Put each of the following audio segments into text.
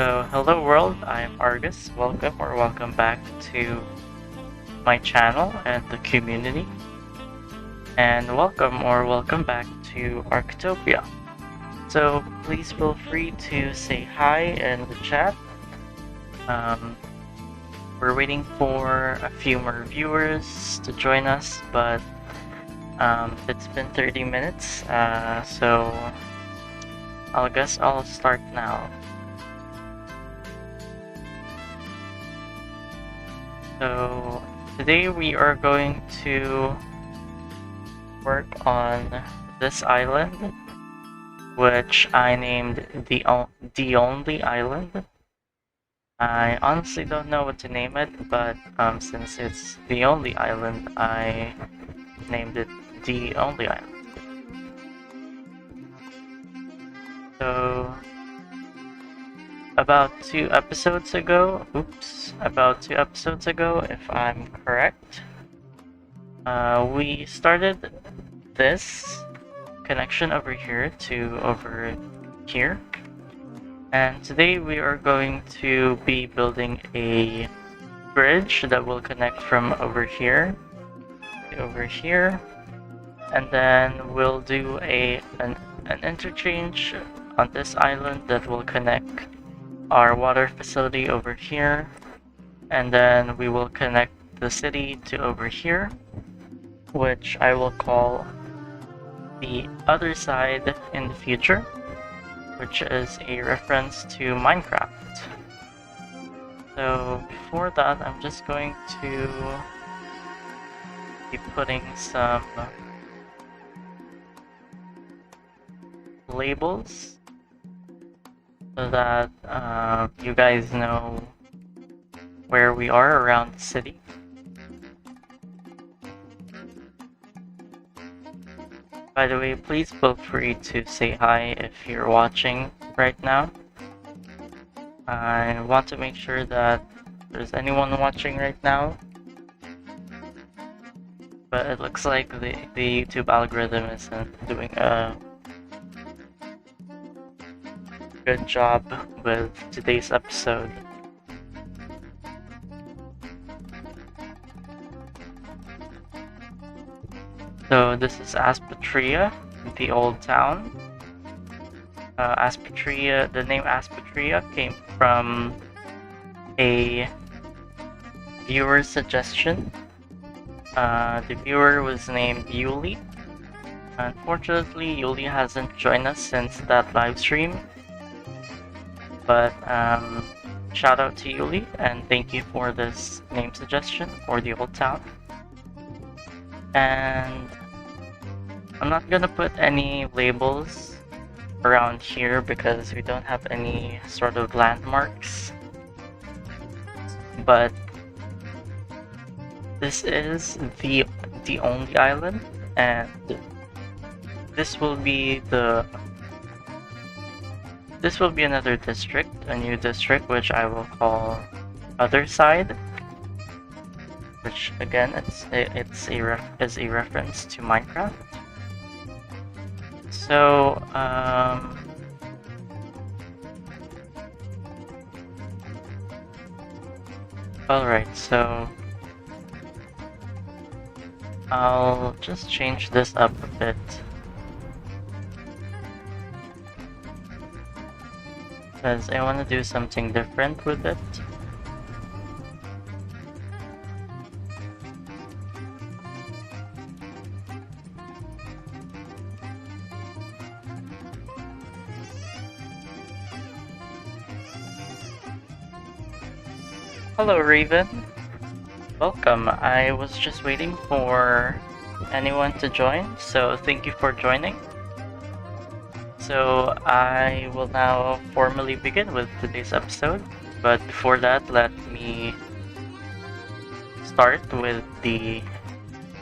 So, hello world, I'm Arrrgus. Welcome back to my channel and the community. And welcome back to Arqutopia. So, please feel free to say hi in the chat. We're waiting for a few more viewers to join us, but it's been 30 minutes, so I guess I'll start now. So today we are going to work on this island, which I named the only island. I honestly don't know what to name it, but since it's the only island, I named it the only island. So about two episodes ago, if I'm correct, we started this connection over here to over here, and today we are going to be building a bridge that will connect from over here to over here, and then we'll do an interchange on this island that will connect our water facility over here, and then we will connect the city to over here, which I will call the other side in the future, which is a reference to Minecraft. So before that, I'm just going to be putting some labels so that you guys know where we are around the city. By the way, please feel free to say hi if you're watching right now. I want to make sure that there's anyone watching right now, but it looks like the YouTube algorithm isn't doing a good job with today's episode. So this is 𝗧𝗵𝗲cie, the old town. 𝗧𝗵𝗲cie, the name 𝗧𝗵𝗲cie came from a viewer suggestion. The viewer was named Yuli. Unfortunately, Yuli hasn't joined us since that live stream. But shout out to Yuli and thank you for this name suggestion for the old town. And I'm not gonna put any labels around here because we don't have any sort of landmarks. But this is the only island, and this will be another district, a new district, which I will call Other Side, which again is a reference to Minecraft. So alright, so I'll just change this up a bit. Because I want to do something different with it. Hello Raven, welcome. I was just waiting for anyone to join, so thank you for joining. So I will now formally begin with today's episode, but before that, let me start with the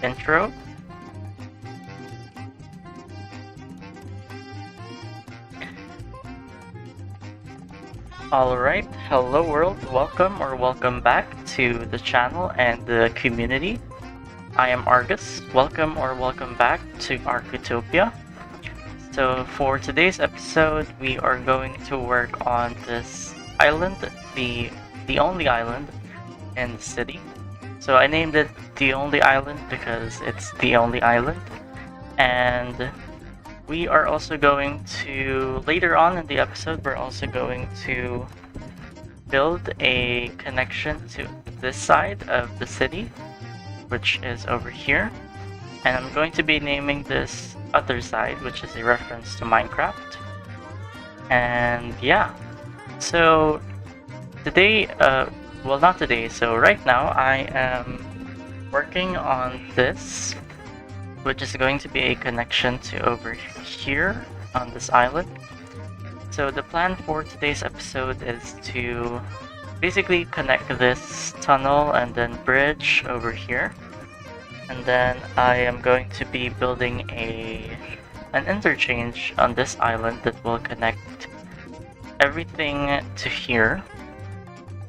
intro. Alright, hello world, welcome back to the channel and the community. I am Arrrgus, welcome back to Arqutopia. So for today's episode, we are going to work on this island, the only island in the city. So I named it the only island because it's the only island. And we are also going to, later on in the episode, we're also going to build a connection to this side of the city, which is over here. And I'm going to be naming this other side, which is a reference to Minecraft. And yeah, so today, well, not today, so right now I am working on this, which is going to be a connection to over here on this island. So the plan for today's episode is to basically connect this tunnel and then bridge over here. And then I am going to be building an interchange on this island that will connect everything to here.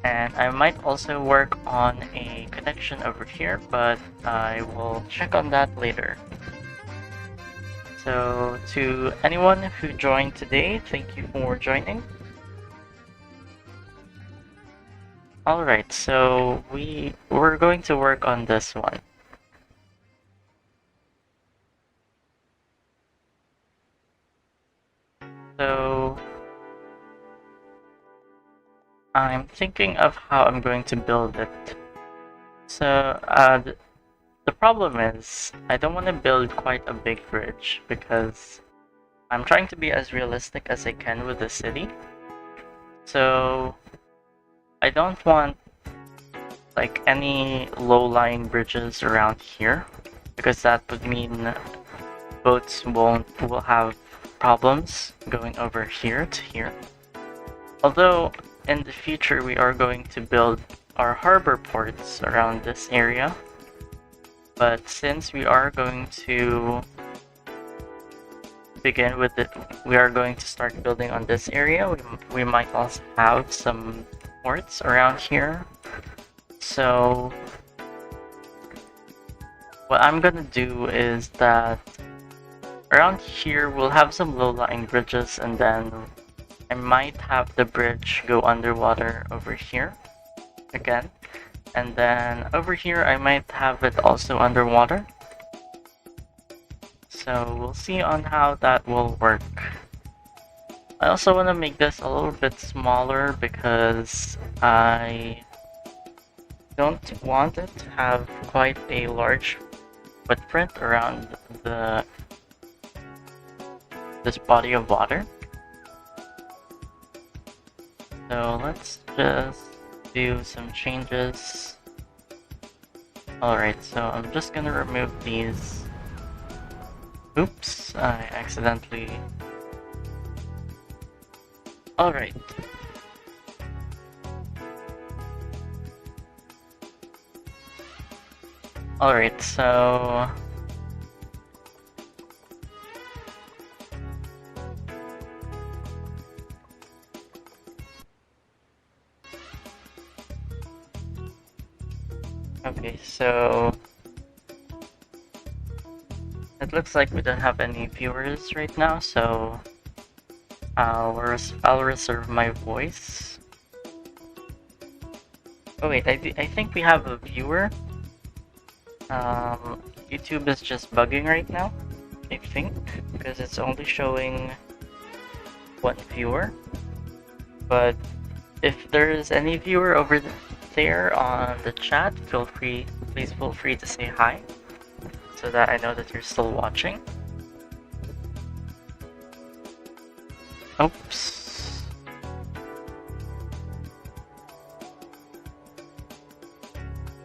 And I might also work on a connection over here, but I will check on that later. So to anyone who joined today, thank you for joining. Alright, so we're going to work on this one. So I'm thinking of how I'm going to build it. So the problem is I don't want to build quite a big bridge because I'm trying to be as realistic as I can with the city. So I don't want like any low-lying bridges around here because that would mean boats will have problems going over here to here. Although in the future we are going to build our harbor ports around this area, but since we are going to begin with it, we are going to start building on this area. We might also have some ports around here. So what I'm gonna do is that around here we'll have some low-lying bridges, and then I might have the bridge go underwater over here again, and then over here I might have it also underwater. So we'll see on how that will work. I also want to make this a little bit smaller because I don't want it to have quite a large footprint around this body of water. So let's just do some changes. Alright, so I'm just gonna remove these. Oops, I accidentally... Alright. Alright, so... Okay, so... It looks like we don't have any viewers right now, so... I'll reserve my voice. Oh wait, I think we have a viewer. YouTube is just bugging right now, I think, because it's only showing one viewer. But if there is any viewer over there on the chat, please feel free to say hi, so that I know that you're still watching. Oops.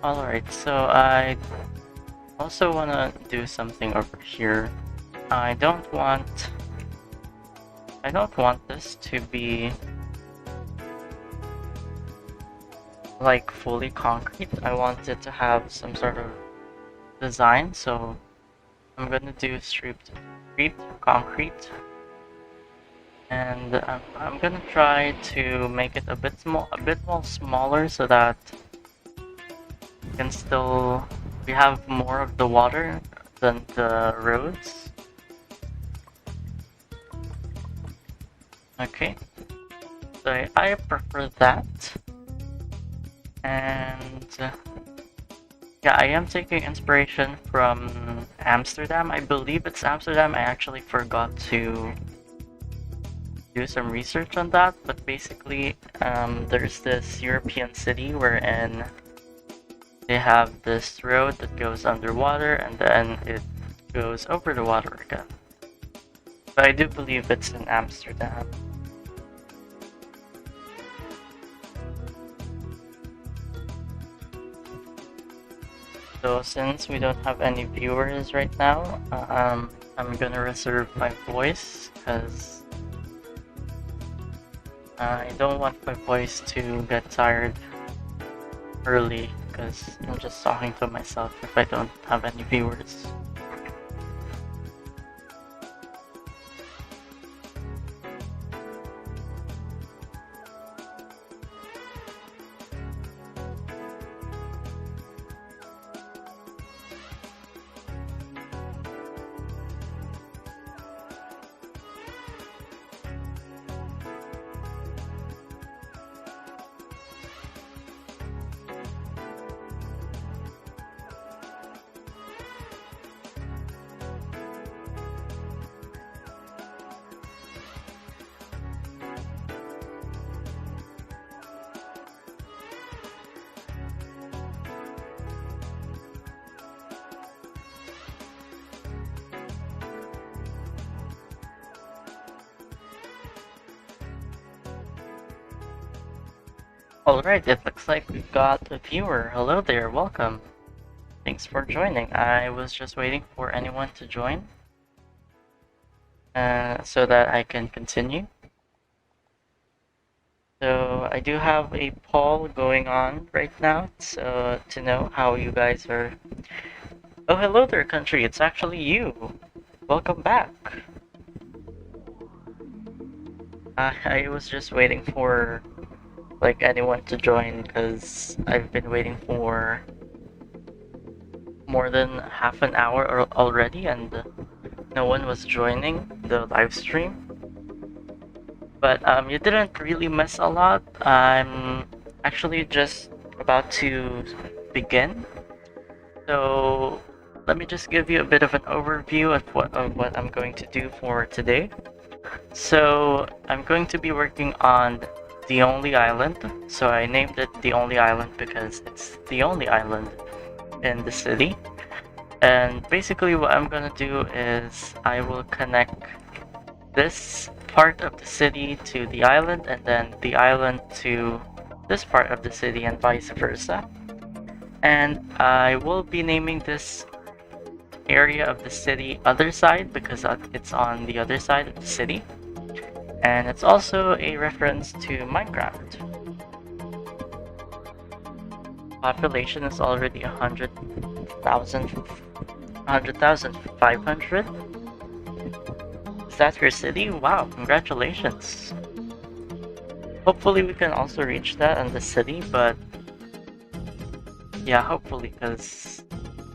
Alright, so I also want to do something over here. I don't want this to be like fully concrete. I want it to have some sort of design, so I'm gonna do stripped concrete, and I'm gonna try to make it a bit more smaller so that we have more of the water than the roads. Okay. So I prefer that. And yeah, I am taking inspiration from Amsterdam. I believe it's Amsterdam. I actually forgot to do some research on that, but basically there's this European city wherein they have this road that goes underwater and then it goes over the water again. But I do believe it's in Amsterdam. So since we don't have any viewers right now, I'm gonna reserve my voice because I don't want my voice to get tired early because I'm just talking to myself if I don't have any viewers. Alright, it looks like we've got a viewer. Hello there, welcome. Thanks for joining. I was just waiting for anyone to join so that I can continue. So I do have a poll going on right now so to know how you guys are. Oh, hello there, country. It's actually you. Welcome back. I was just waiting for like anyone to join because I've been waiting for more than half an hour already and no one was joining the live stream. But you didn't really miss a lot. I'm actually just about to begin. So let me just give you a bit of an overview of what I'm going to do for today. So I'm going to be working on the only island. So I named it the only island because it's the only island in the city. And basically what I'm gonna do is I will connect this part of the city to the island and then the island to this part of the city and vice versa. And I will be naming this area of the city other side because it's on the other side of the city. And it's also a reference to Minecraft. Population is already 100,500. Is that your city? Wow, congratulations. Hopefully we can also reach that in the city, but yeah, hopefully, because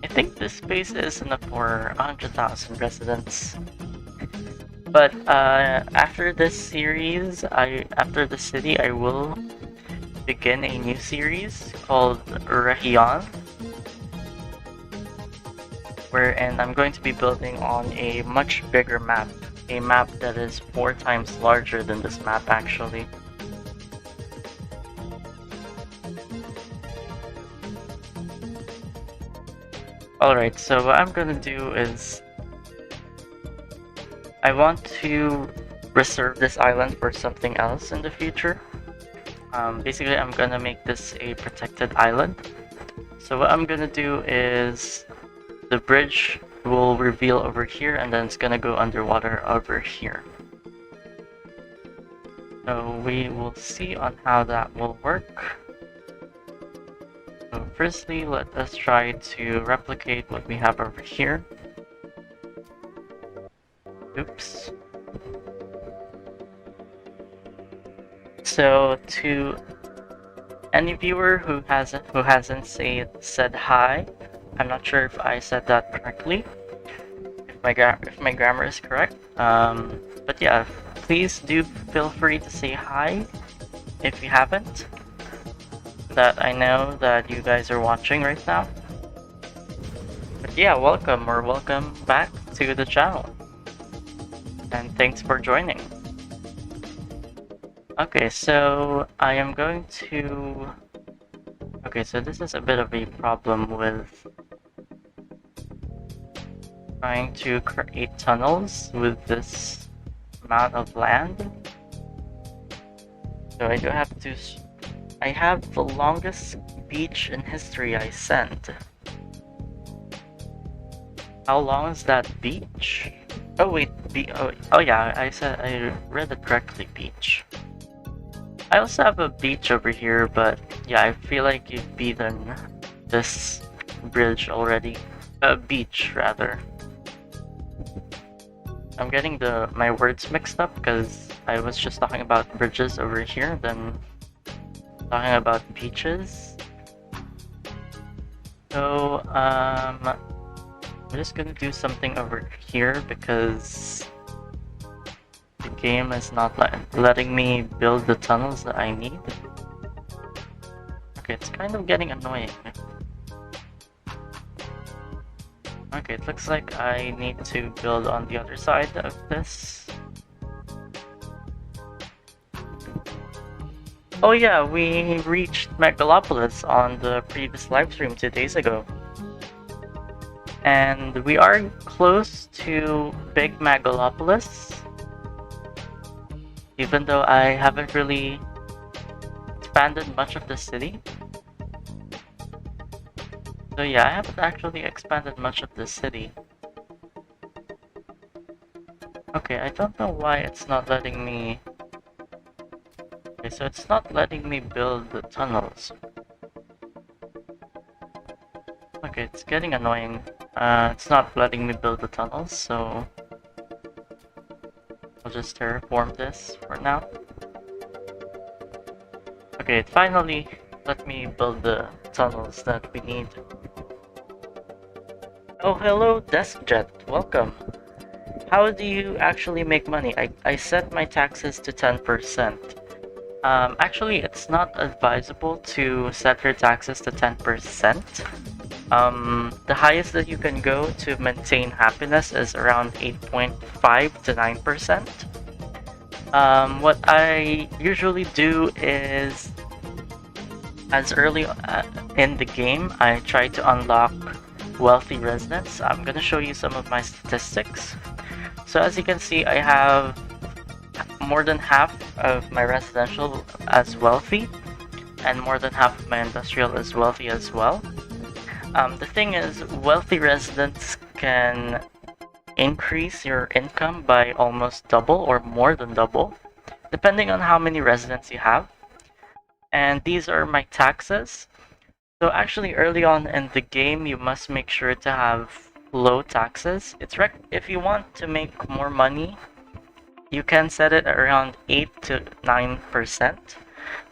I think this space is enough for 100,000 residents. But after this series, after the city, I will begin a new series called Region, wherein I'm going to be building on a much bigger map, a map that is 4 times larger than this map actually. Alright, so what I'm gonna do is I want to reserve this island for something else in the future. Basically, I'm gonna make this a protected island. So what I'm gonna do is the bridge will reveal over here and then it's gonna go underwater over here. So we will see on how that will work. So firstly, let us try to replicate what we have over here. Oops. So to any viewer who hasn't said hi, I'm not sure if I said that correctly. If my grammar is correct. But yeah, please do feel free to say hi if you haven't, that I know that you guys are watching right now. But yeah, welcome back to the channel. And thanks for joining. Okay, so I am going to... Okay, so this is a bit of a problem with trying to create tunnels with this amount of land. So I do have to... I have the longest beach in history I sent. How long is that beach? Oh wait, oh yeah, I read it correctly, beach. I also have a beach over here, but yeah, I feel like you've beaten this bridge already. Beach, rather. I'm getting my words mixed up because I was just talking about bridges over here, then talking about beaches. So, I'm just gonna do something over here because the game is not letting me build the tunnels that I need. Okay, it's kind of getting annoying. Okay, it looks like I need to build on the other side of this. Oh yeah, we reached 𝗵𝗲𝐵𝐵𝐿𝐴polis on the previous livestream 2 days ago. And we are close to Big 𝗵𝗲𝐵𝐿𝐴polis, even though I haven't really expanded much of the city. So yeah, I haven't actually expanded much of the city. Okay, I don't know why it's not letting me... Okay, so it's not letting me build the tunnels. Okay, it's getting annoying. It's not letting me build the tunnels, so... I'll just terraform this for now. Okay, it finally let me build the tunnels that we need. Oh, hello, DeskJet. Welcome. How do you actually make money? I set my taxes to 10%. Actually, it's not advisable to set your taxes to 10%. The highest that you can go to maintain happiness is around 8.5 to 9%. What I usually do is, as early in the game, I try to unlock wealthy residents. I'm gonna show you some of my statistics. So as you can see, I have more than half of my residential as wealthy, and more than half of my industrial is wealthy as well. The thing is, wealthy residents can increase your income by almost double or more than double, depending on how many residents you have. And these are my taxes. So actually, early on in the game, you must make sure to have low taxes. If you want to make more money, you can set it around 8 to 9%.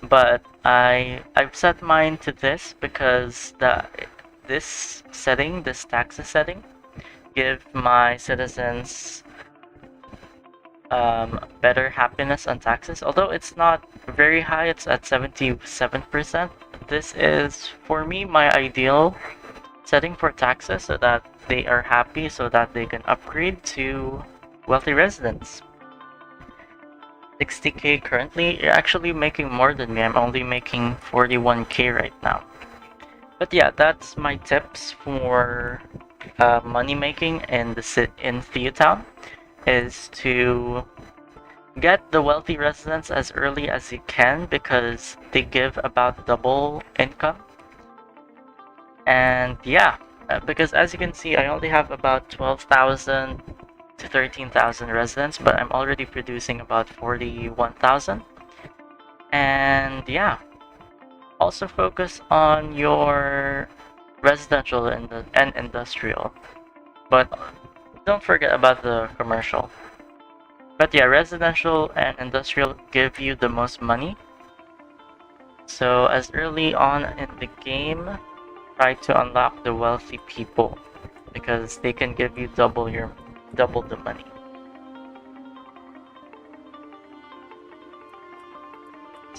But I've set mine to this because this taxes setting, give my citizens better happiness on taxes. Although it's not very high, it's at 77%. This is, for me, my ideal setting for taxes so that they are happy, so that they can upgrade to wealthy residents. 60k currently. You're actually making more than me. I'm only making 41k right now. But yeah, that's my tips for money making in TheoTown, is to get the wealthy residents as early as you can because they give about double income. And yeah, because as you can see, I only have about 12,000 to 13,000 residents, but I'm already producing about 41,000. And yeah, also focus on your residential and industrial, but don't forget about the commercial. But yeah, residential and industrial give you the most money. So as early on in the game, try to unlock the wealthy people because they can give you double the money.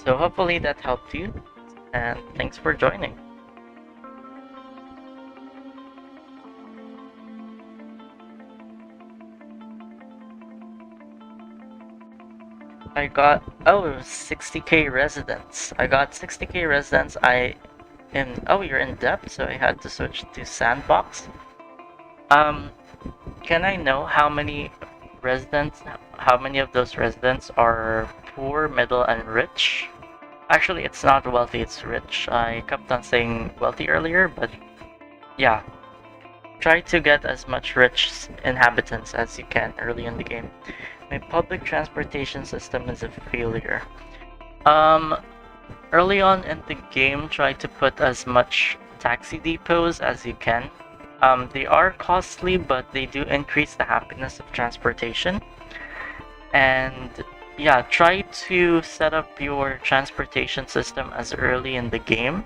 So hopefully that helped you, and thanks for joining. I got 60k residents. I got 60k residents. You're in depth, so I had to switch to sandbox. Can I know how many of those residents are poor, middle, and rich? Actually, it's not wealthy, it's rich. I kept on saying wealthy earlier, but yeah. Try to get as much rich inhabitants as you can early in the game. My public transportation system is a failure. Early on in the game, try to put as much taxi depots as you can. They are costly, but they do increase the happiness of transportation. And yeah, try to set up your transportation system as early in the game.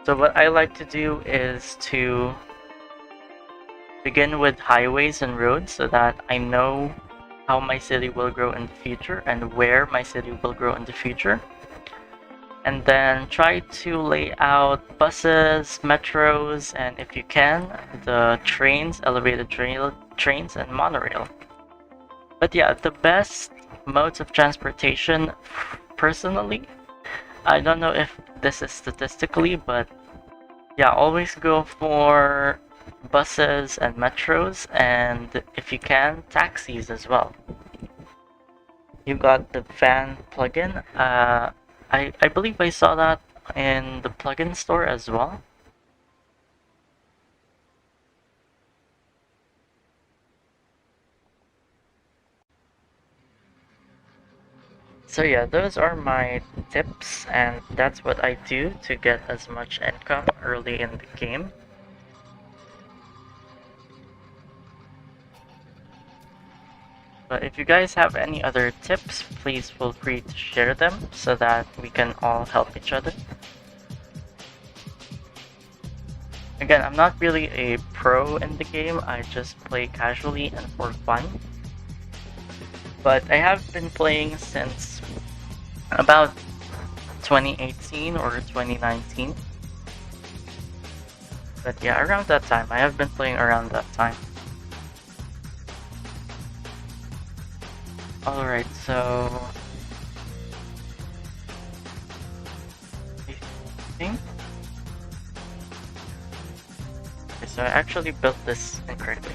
So what I like to do is to begin with highways and roads so that I know how my city will grow in the future and where my city will grow in the future. And then try to lay out buses, metros, and if you can, the trains, elevated trains, and monorail. But yeah, the best modes of transportation, personally, I don't know if this is statistically, but yeah, always go for buses and metros, and if you can, taxis as well. You got the van plugin. I believe I saw that in the plugin store as well. So yeah, those are my tips, and that's what I do to get as much income early in the game. But if you guys have any other tips, please feel free to share them so that we can all help each other. Again, I'm not really a pro in the game, I just play casually and for fun. But I have been playing since about 2018 or 2019. But yeah, around that time. I have been playing around that time. Alright, so I think okay, so I actually built this incorrectly.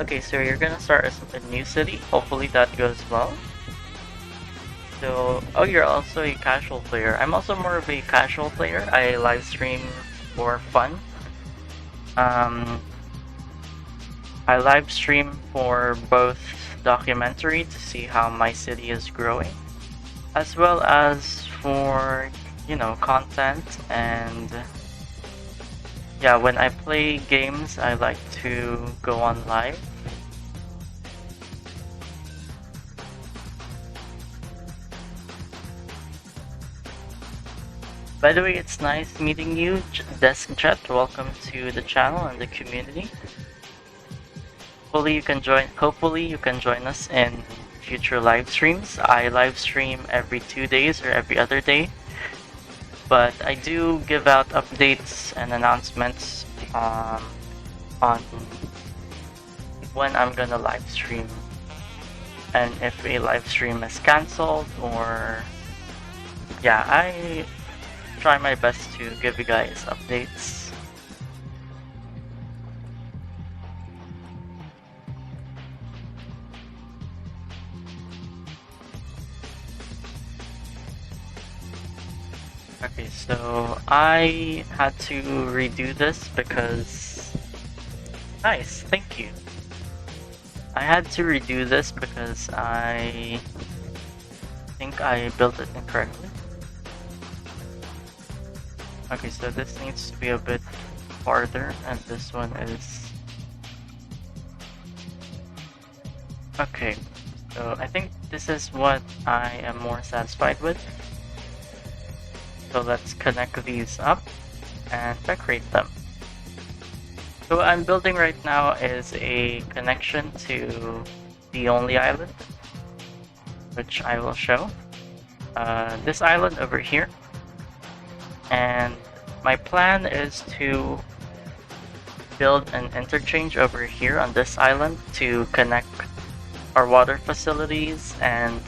Okay, so you're gonna start a new city. Hopefully that goes well. So, you're also a casual player. I'm also more of a casual player. I live stream for fun. I live stream for both documentary to see how my city is growing, as well as for, content. And yeah, when I play games, I like to go on live. By the way, it's nice meeting you, Desk-Jet. Welcome to the channel and the community. Hopefully you can join us in future live streams. I live stream every 2 days or every other day, but I do give out updates and announcements on when I'm gonna live stream and if a live stream is cancelled, or yeah, I try my best to give you guys updates. Okay, so I had to redo this because... Nice, thank you. I had to redo this because I think I built it incorrectly. Okay, so this needs to be a bit farther, and this one is... Okay, so I think this is what I am more satisfied with. So let's connect these up and decorate them. So what I'm building right now is a connection to the only island. which I will show. This island over here. And my plan is to build an interchange over here on this island to connect our water facilities and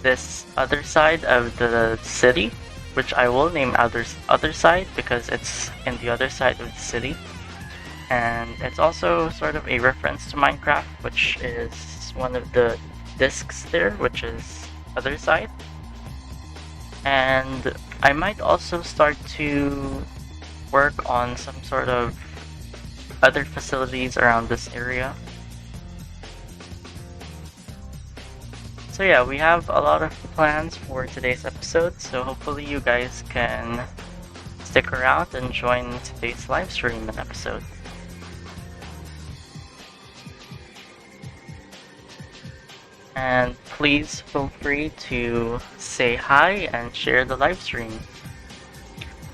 this other side of the city, which I will name other side because it's in the other side of the city. And it's also sort of a reference to Minecraft, which is one of the discs there, which is other side. And I might also start to work on some sort of other facilities around this area. So yeah, we have a lot of plans for today's episode, so hopefully you guys can stick around and join today's live stream and episode. And please feel free to say hi and share the live stream.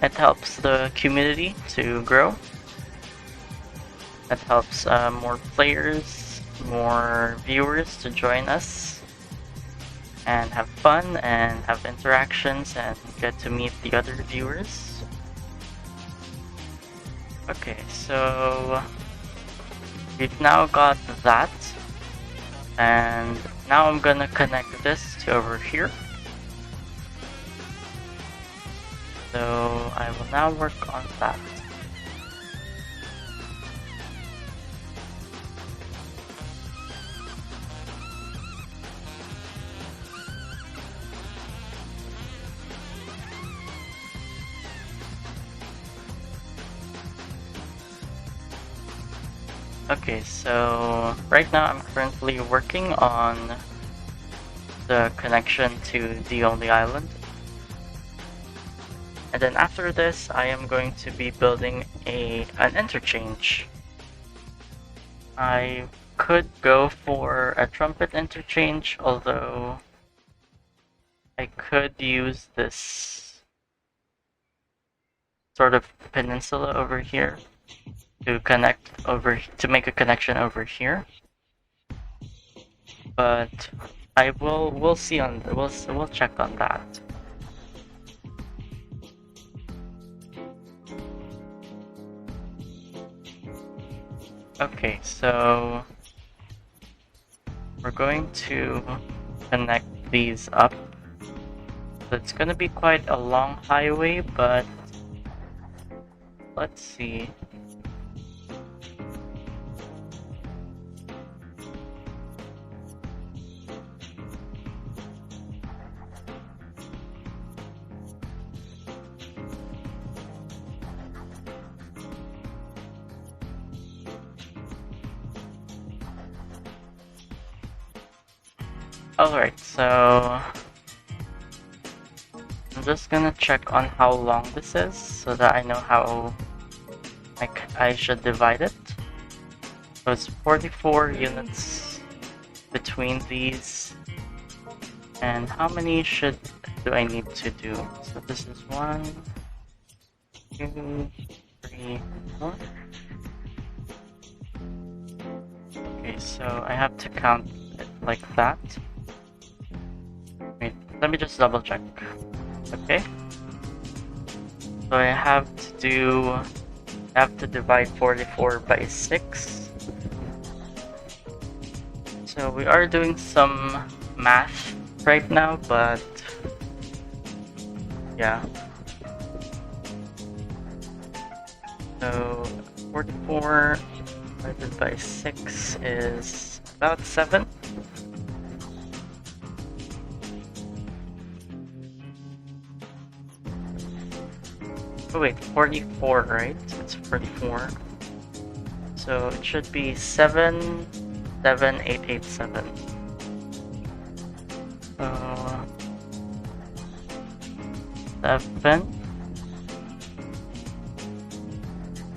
It helps the community to grow. It helps more players, more viewers to join us and have fun and have interactions and get to meet the other viewers. Okay, so we've now got that. And now I'm gonna connect this to over here. So I will now work on that. Okay, so right now I'm currently working on the connection to the only island. And then after this, I am going to be building an interchange. I could go for a trumpet interchange, although I could use this sort of peninsula over here to make a connection over here. But we'll see we'll check on that. Okay, so we're going to connect these up. So it's gonna be quite a long highway, but let's see. Alright, so I'm just gonna check on how long this is so that I know how I should divide it. So it's 44 units between these. And how many do I need to do? So this is 1, 2, 3, 4. Okay, so I have to count it like that. Wait, let me just double check. Okay. So I have to divide 44 by 6. So we are doing some math right now, but yeah. So 44 divided by 6 is about 7. Oh wait, 44, right? It's 44. So it should be 77887. So 7.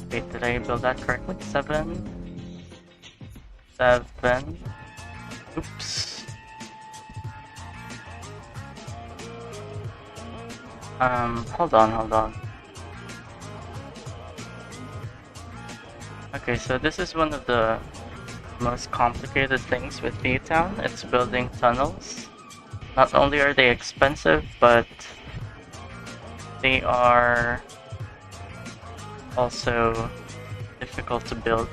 Wait, did I build that correctly? 7. Oops. Hold on. Okay, so this is one of the most complicated things with TheoTown. It's building tunnels. Not only are they expensive, but they are also difficult to build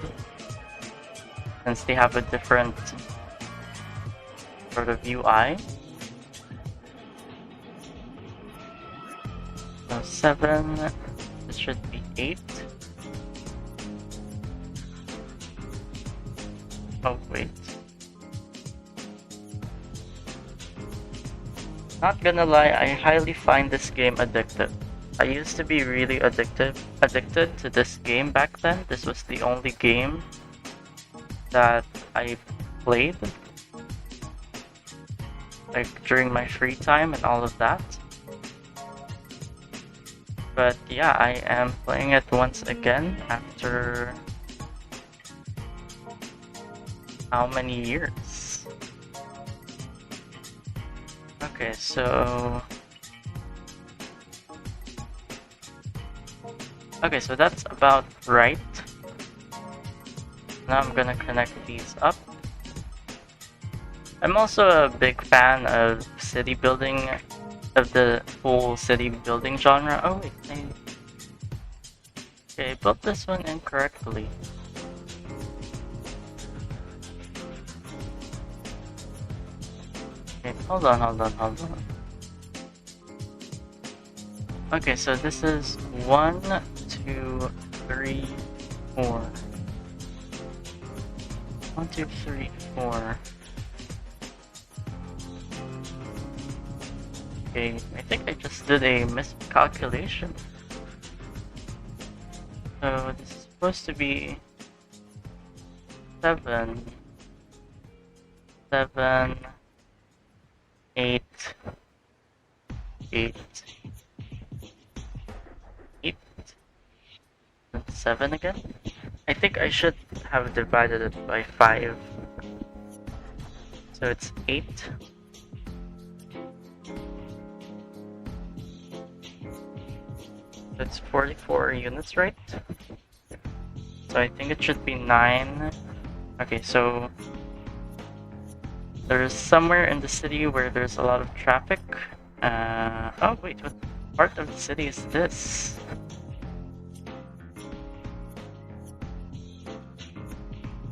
since they have a different sort of UI. So 7, this should be 8. Oh wait. Not gonna lie, I highly find this game addictive. I used to be really addicted to this game back then. This was the only game that I played, like during my free time and all of that. But yeah, I am playing it once again after how many years? Okay, so that's about right. Now I'm gonna connect these up. I'm also a big fan of city building, of the whole city building genre. Oh wait, okay, I built this one incorrectly. Okay, hold on. Okay, so this is 1, 2, 3, 4. 1, 2, 3, 4. Okay, I think I just did a miscalculation. So this is supposed to be 7, 7, 8, 8, 8, and 7 again. I think I should have divided it by 5. So it's 8. That's 44 units, right? So I think it should be 9. Okay, so there's somewhere in the city where there's a lot of traffic. Oh wait, what part of the city is this?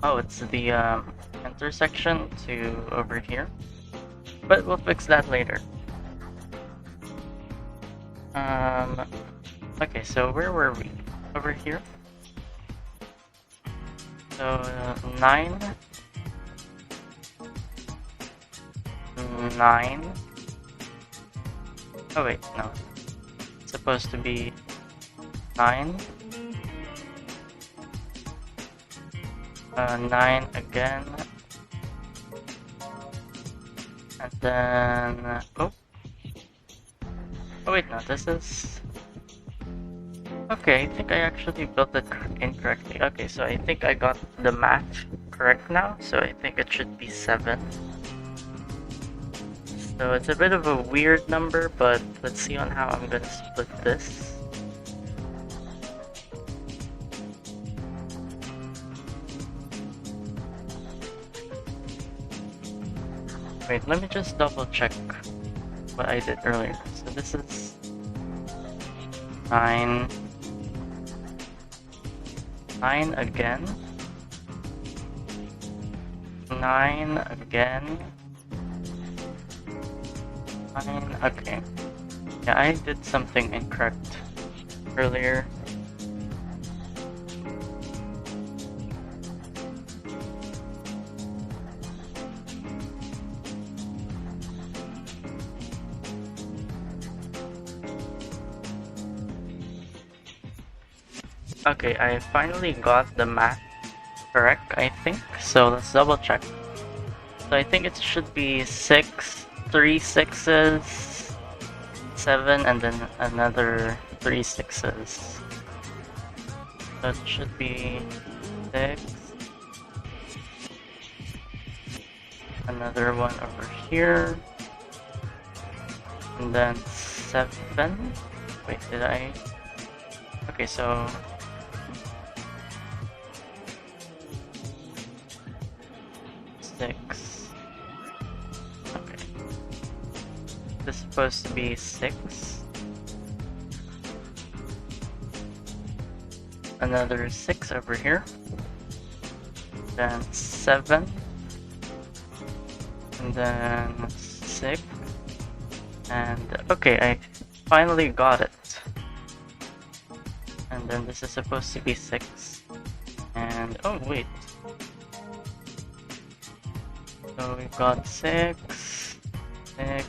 Oh, it's the intersection to over here. But we'll fix that later. Okay, so where were we? Over here? So 9. 9. Oh wait, no. It's supposed to be 9. 9 again. And then... Oh wait, no, this is... Okay, I think I actually built it incorrectly. Okay, so I think I got the math correct now. So I think it should be 7. So it's a bit of a weird number, but let's see on how I'm gonna split this. Wait, let me just double check what I did earlier. So this is 9. 9 again. 9 again. 9, okay. Yeah, I did something incorrect earlier. Okay, I finally got the math correct, I think. So let's double check. So I think it should be 6, 3 6s, 7, and then another 3 6s. So it should be 6. Another one over here. And then 7. Wait, did I? Okay, so this is supposed to be 6. Another 6 over here. Then 7. And then 6. And okay, I finally got it. And then this is supposed to be 6. And oh wait. So we've got 6, 6,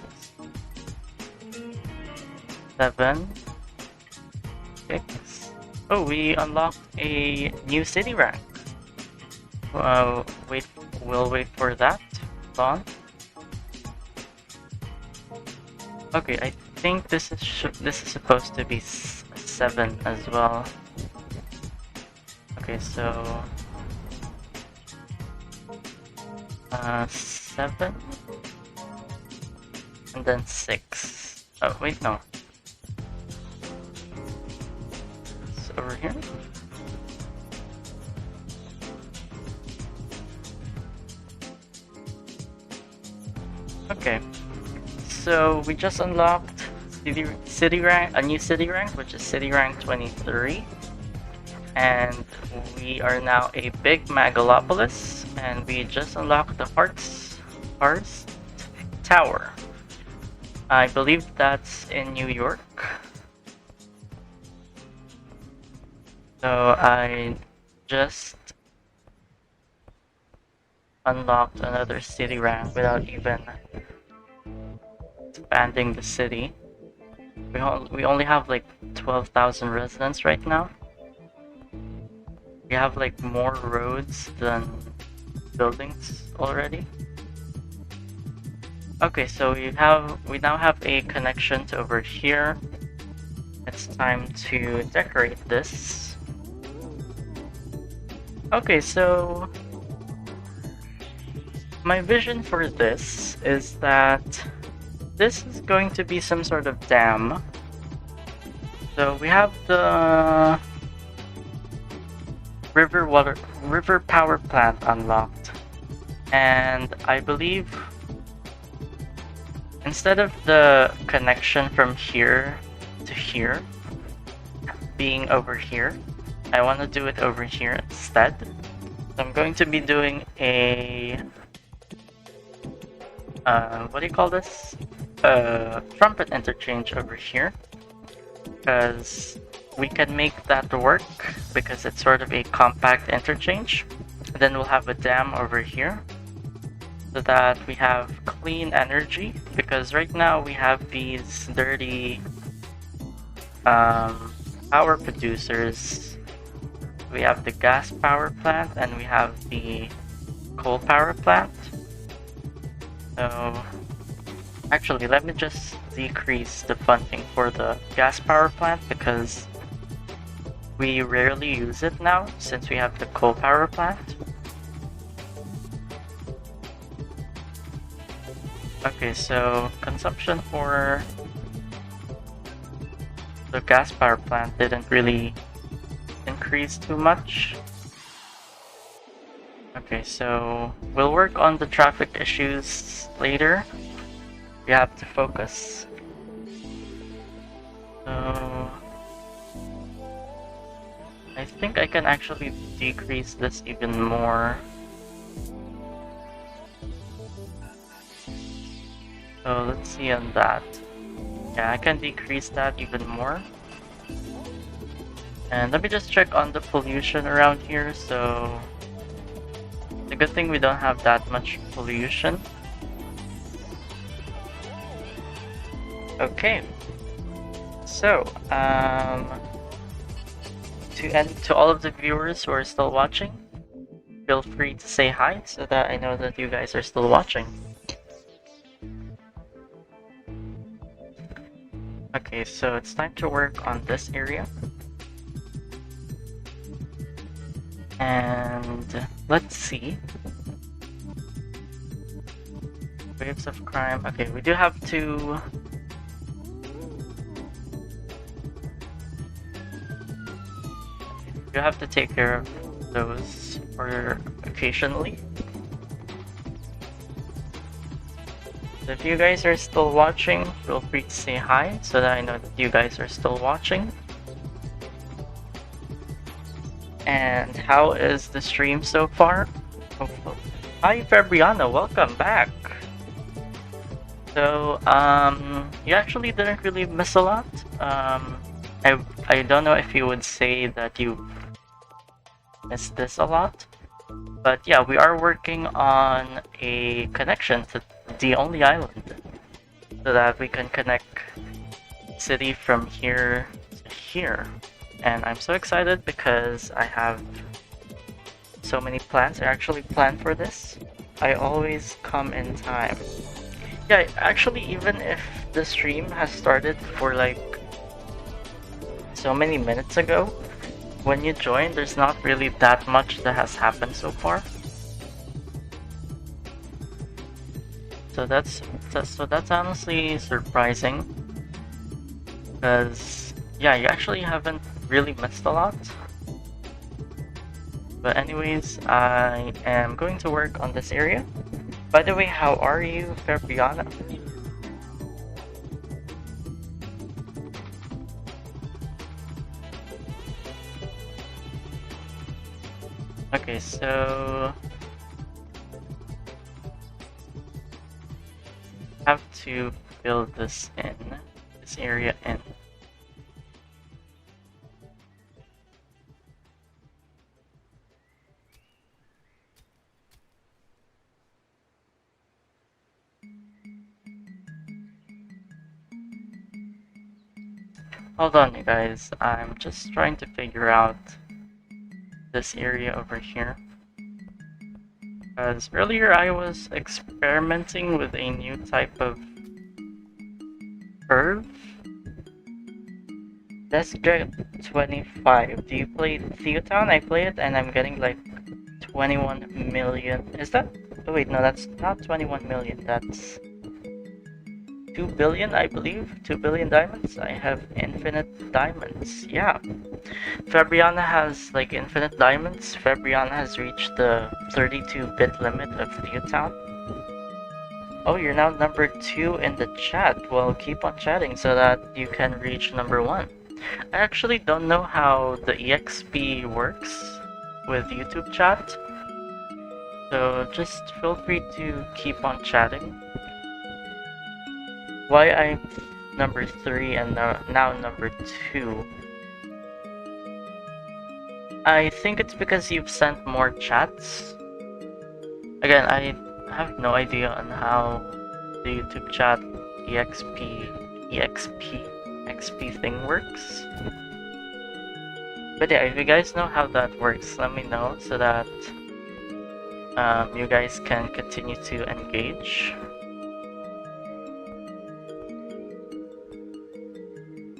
7, 6. Oh, we unlocked a new city rank. We'll wait for that. Hold on. Okay, I think this is supposed to be 7 as well. Okay, so 7 and then 6. Oh wait, no. It's over here. Okay, so we just unlocked city rank, a new city rank, which is city rank 23, and we are now a big megalopolis, and we just unlocked the Hearts Tower. I believe that's in New York. So I just unlocked another city rank without even expanding the city. We only have like 12,000 residents right now. We have like more roads than buildings already. Okay, so we now have a connection to over here. It's time to decorate this. Okay, so my vision for this is that this is going to be some sort of dam. So we have the river power plant unlocked, and I believe instead of the connection from here to here being over here, I want to do it over here instead. So I'm going to be doing a what do you call this? Trumpet interchange over here, because we can make that work because it's sort of a compact interchange. And then we'll have a dam over here so that we have clean energy, because right now we have these dirty power producers. We have the gas power plant and we have the coal power plant. So actually, let me just decrease the funding for the gas power plant because we rarely use it now since we have the coal power plant. Okay, so consumption for the gas power plant didn't really increase too much. Okay, so we'll work on the traffic issues later. We have to focus. So I think I can actually decrease this even more. So let's see on that. Yeah, I can decrease that even more. And let me just check on the pollution around here. So it's a good thing we don't have that much pollution. Okay. So, to all of the viewers who are still watching, feel free to say hi so that I know that you guys are still watching. Okay, so it's time to work on this area. And let's see. Waves of crime. Okay, we do have to... You have to take care of those for occasionally. So if you guys are still watching, feel free to say hi so that I know that you guys are still watching. And how is the stream so far? Hopefully. Hi Fabriana, welcome back. So you actually didn't really miss a lot. I don't know if you would say that you missed this a lot, but yeah, we are working on a connection to the only island so that we can connect city from here to here. And I'm so excited because I have so many plans. I actually planned for this. I always come in time. Yeah, actually, even if the stream has started for like so many minutes ago, when you join, there's not really that much that has happened so far. So that's honestly surprising, because yeah, you actually haven't really missed a lot. But anyways, I am going to work on this area. By the way, how are you, Fabriana? Okay, so I have to fill this area in. Hold on, you guys. I'm just trying to figure out this area over here. Because earlier I was experimenting with a new type of curve. Let's get 25. Do you play TheoTown? I play it and I'm getting like 21 million. Is that? Oh wait, no, that's not 21 million. That's 2 billion, I believe. 2 billion diamonds. I have infinite diamonds. Yeah. Fabriana has like infinite diamonds. Fabriana has reached the 32-bit limit of TheoTown. Oh, you're now number 2 in the chat. Well, keep on chatting so that you can reach number 1. I actually don't know how the EXP works with YouTube chat. So just feel free to keep on chatting. Why I'm number 3 and now number 2? I think it's because you've sent more chats. Again, I have no idea on how the YouTube chat XP thing works. But yeah, if you guys know how that works, let me know so that you guys can continue to engage.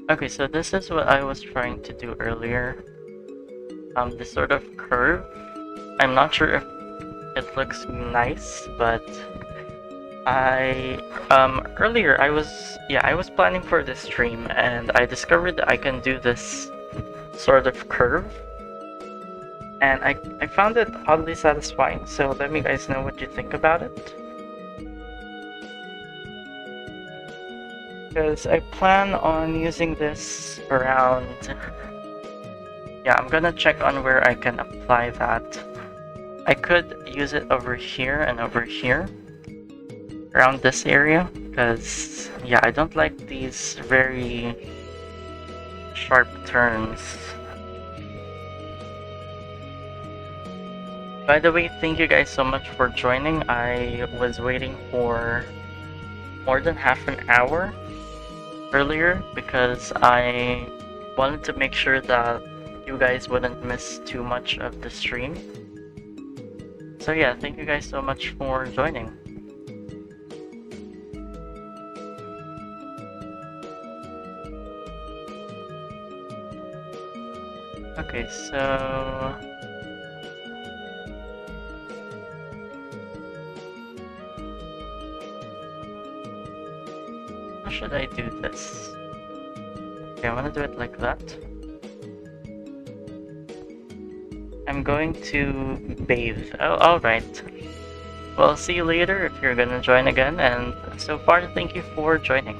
Okay, so this is what I was trying to do earlier. This sort of curve. I'm not sure if it looks nice, but earlier I was planning for this stream and I discovered that I can do this sort of curve. And I found it oddly satisfying, so let me guys know what you think about it. Because I plan on using this around... Yeah, I'm gonna check on where I can apply that. I could use it over here and over here. Around this area. Because, yeah, I don't like these very sharp turns. By the way, thank you guys so much for joining. I was waiting for more than half an hour earlier because I wanted to make sure that you guys wouldn't miss too much of the stream. So yeah, thank you guys so much for joining. Okay, so... how should I do this? Okay, I want to do it like that. I'm going to bathe. Oh, alright. Well, see you later if you're gonna join again, and so far, thank you for joining.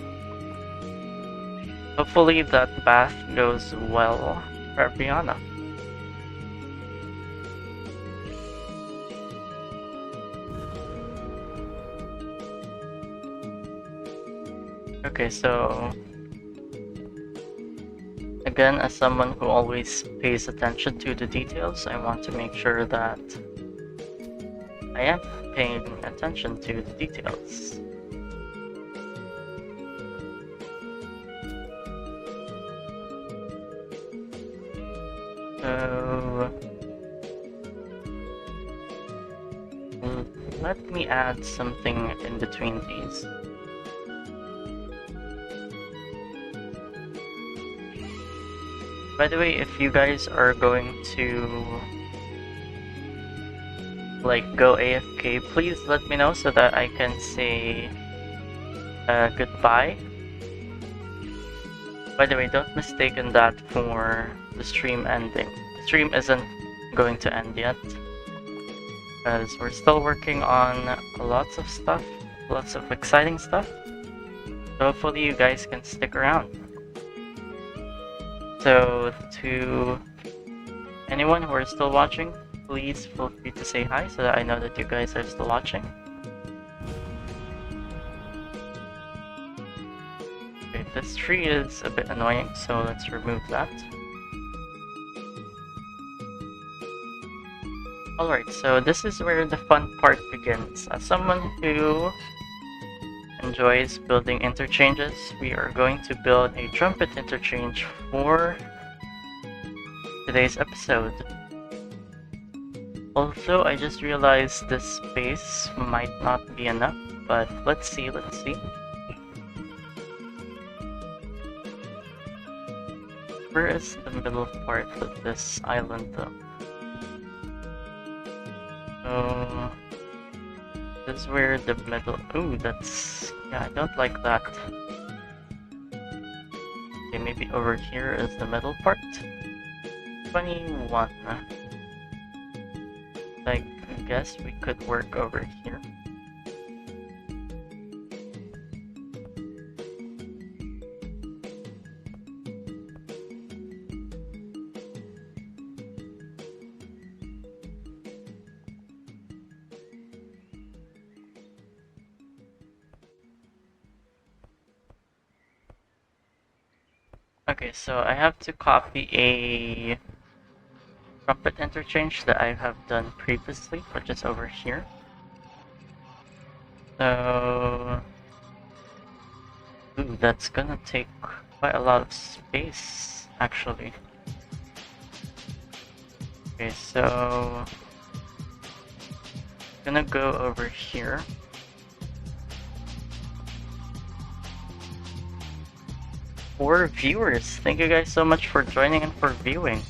Hopefully that bath goes well for Brianna. Okay, so again, as someone who always pays attention to the details, I want to make sure that I am paying attention to the details. So let me add something in between these. By the way, if you guys are going to like go AFK, please let me know so that I can say goodbye. By the way, don't mistake that for the stream ending. The stream isn't going to end yet, because we're still working on lots of stuff, lots of exciting stuff. So hopefully you guys can stick around. So to anyone who are still watching, please feel free to say hi so that I know that you guys are still watching. Okay, this tree is a bit annoying, so let's remove that. Alright, so this is where the fun part begins. As someone who enjoys building interchanges, we are going to build a trumpet interchange for today's episode. Also, I just realized this space might not be enough, but let's see. Where is the middle part of this island though? So this is where the middle. Ooh, that's. Yeah, I don't like that. Okay, maybe over here is the middle part. 21. I guess we could work over here. Okay, so I have to copy a trumpet interchange that I have done previously, which is over here. So, ooh, that's gonna take quite a lot of space, actually. Okay, so I'm gonna go over here. For viewers, thank you guys so much for joining and for viewing.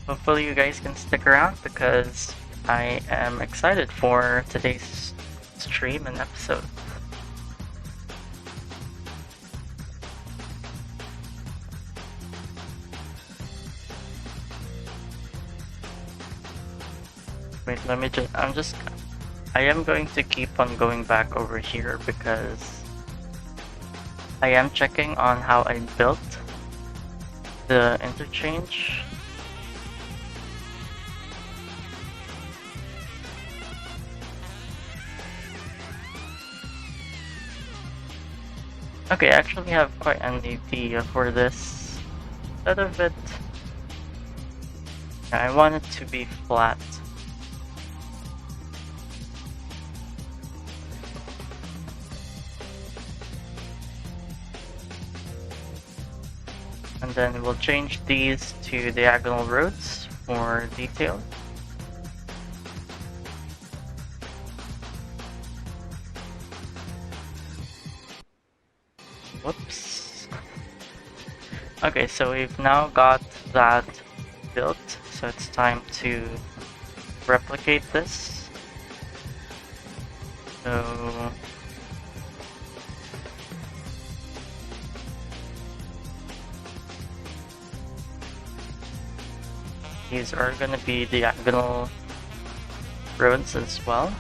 Hopefully you guys can stick around because I am excited for today's stream and episode. Wait, let me I am going to keep on going back over here because I am checking on how I built the interchange. Okay, I actually have quite an idea for this. Instead of it, I want it to be flat. And then we'll change these to diagonal roads for detail. Whoops. Okay, so we've now got that built, so it's time to replicate this. So these are gonna be diagonal roads as well.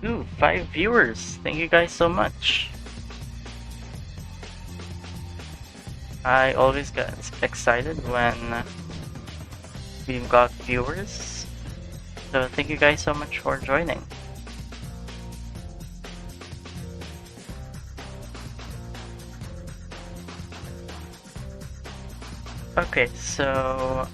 Ooh, 5 viewers. Thank you guys so much. I always get excited when we've got viewers. So thank you guys so much for joining. Okay, so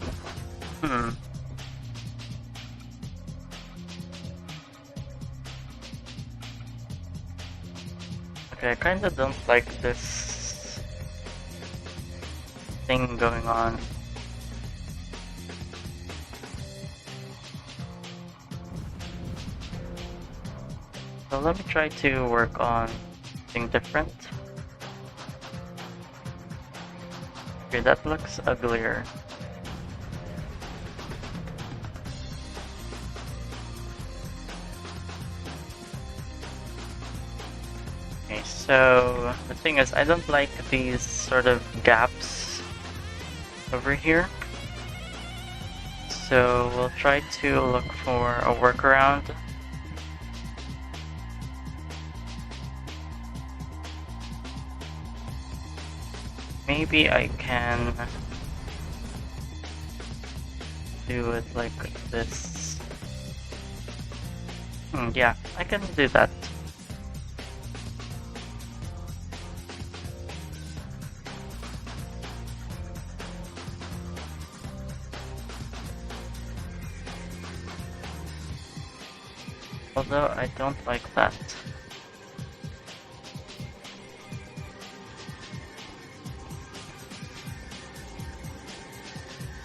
okay, I kinda don't like this thing going on. So let me try to work on something different. Okay, that looks uglier. Okay, so the thing is, I don't like these sort of gaps over here. So we'll try to look for a workaround. Maybe I can do it like this. Yeah, I can do that. Although I don't like that.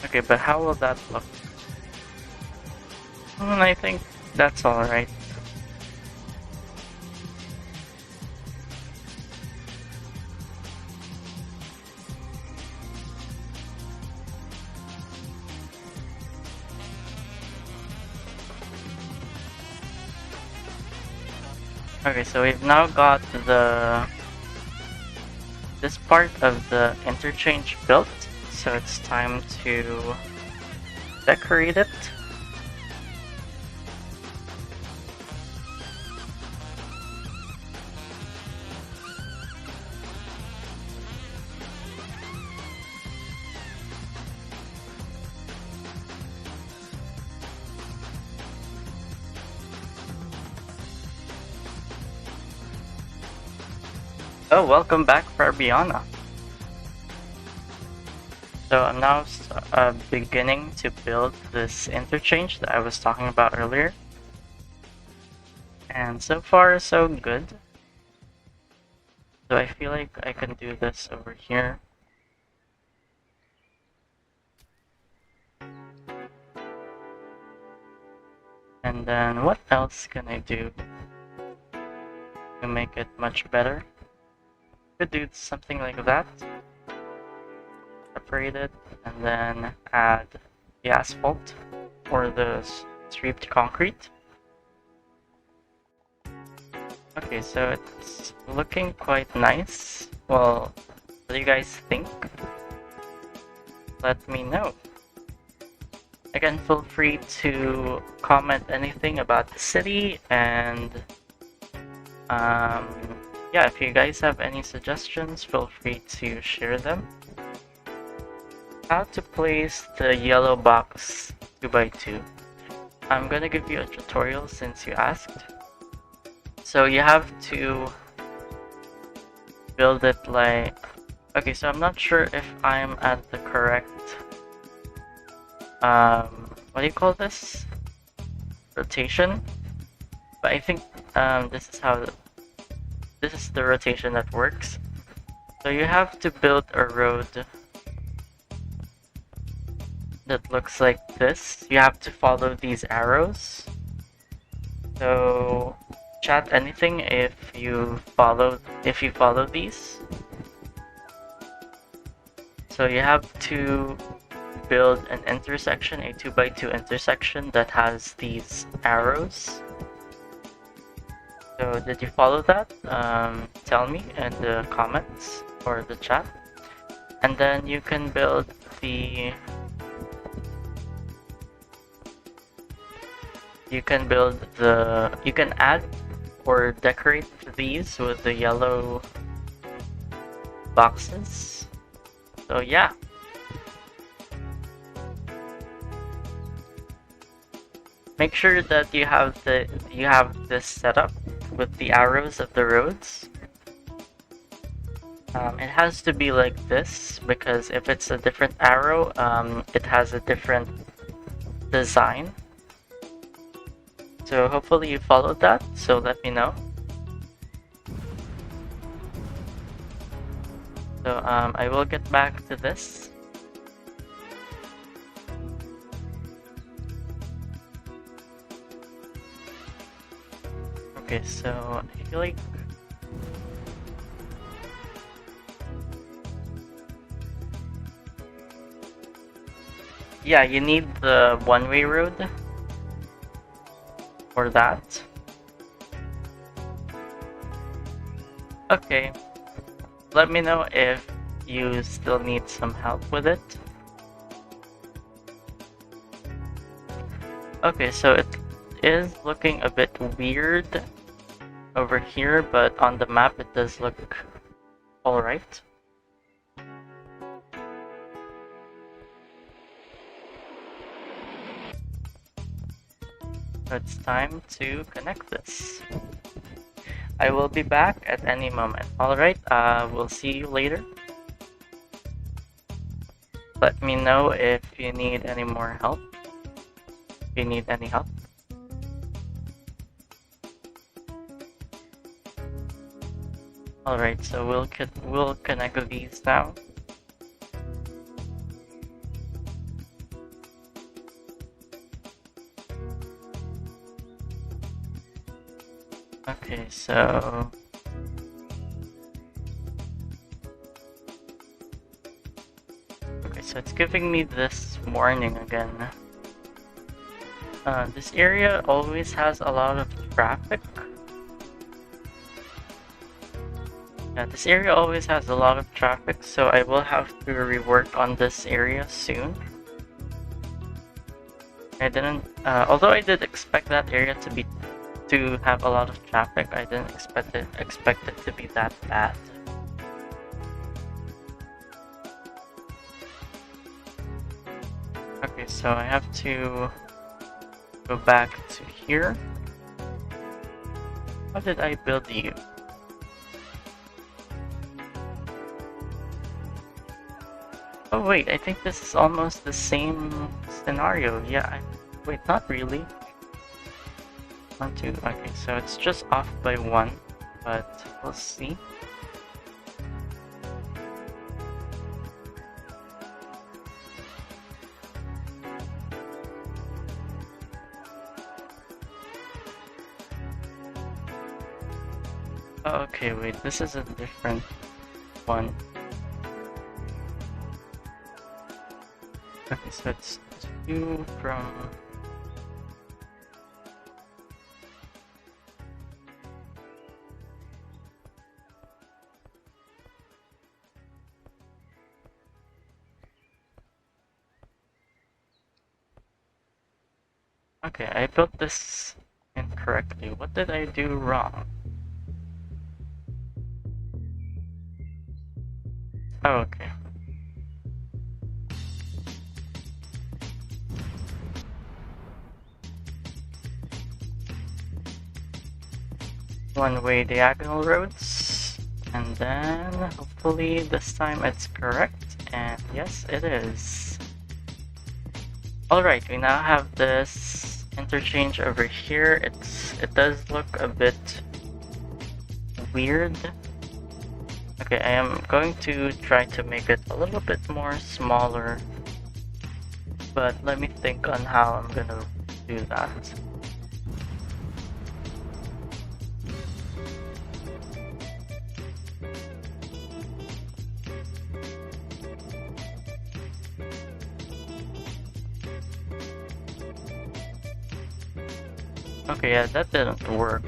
Okay, but how will that look? I think that's alright. Okay, so we've now got this part of the interchange built. So it's time to decorate it. Oh, welcome back, Preparrring. So I'm now beginning to build this interchange that I was talking about earlier. And so far, so good. So I feel like I can do this over here. And then what else can I do to make it much better? Could do something like that. Separate it and then add the asphalt or the street concrete. Okay, so it's looking quite nice. Well, what do you guys think? Let me know. Again, feel free to comment anything about the city, and yeah, if you guys have any suggestions, feel free to share them. How to place the yellow box 2x2. I'm gonna give you a tutorial since you asked. So you have to build it like... Okay, so I'm not sure if I'm at the correct... what do you call this? Rotation? But I think this is how... This is the rotation that works. So you have to build a road that looks like this. You have to follow these arrows. So chat anything if you follow these. So you have to build an intersection, a 2x2 intersection that has these arrows. So did you follow that? Tell me in the comments or the chat. And then you can build the... You can add or decorate these with the yellow boxes. So yeah. Make sure that you have this setup with the arrows of the roads. It has to be like this because if it's a different arrow, it has a different design. So hopefully you followed that, so let me know. So I will get back to this. Okay, so I feel like yeah, you need the one-way road for that. Okay, let me know if you still need some help with it. Okay, so it is looking a bit weird over here, but on the map it does look alright. It's time to connect this. I will be back at any moment. Alright, we'll see you later. Let me know if you need any more help. If you need any help. Alright, so we'll connect these now. Okay, so it's giving me this warning again. This area always has a lot of traffic. Yeah, this area always has a lot of traffic, so I will have to rework on this area soon. I didn't, although I did expect that area to have a lot of traffic, I didn't expect it to be that bad. Okay, so I have to go back to here. How did I build you? Oh wait, I think this is almost the same scenario. Yeah, wait, not really. 1, 2, okay, so it's just off by 1, but we'll see. Oh, okay, wait, this is a different one. Okay, so it's 2 from... Okay, I built this incorrectly. What did I do wrong? Oh, okay. One-way diagonal roads, and then hopefully this time it's correct, and yes, it is. Alright, we now have this interchange over here. It does look a bit weird. Okay, I am going to try to make it a little bit more smaller, but let me think on how I'm gonna do that. Okay, yeah, that didn't work.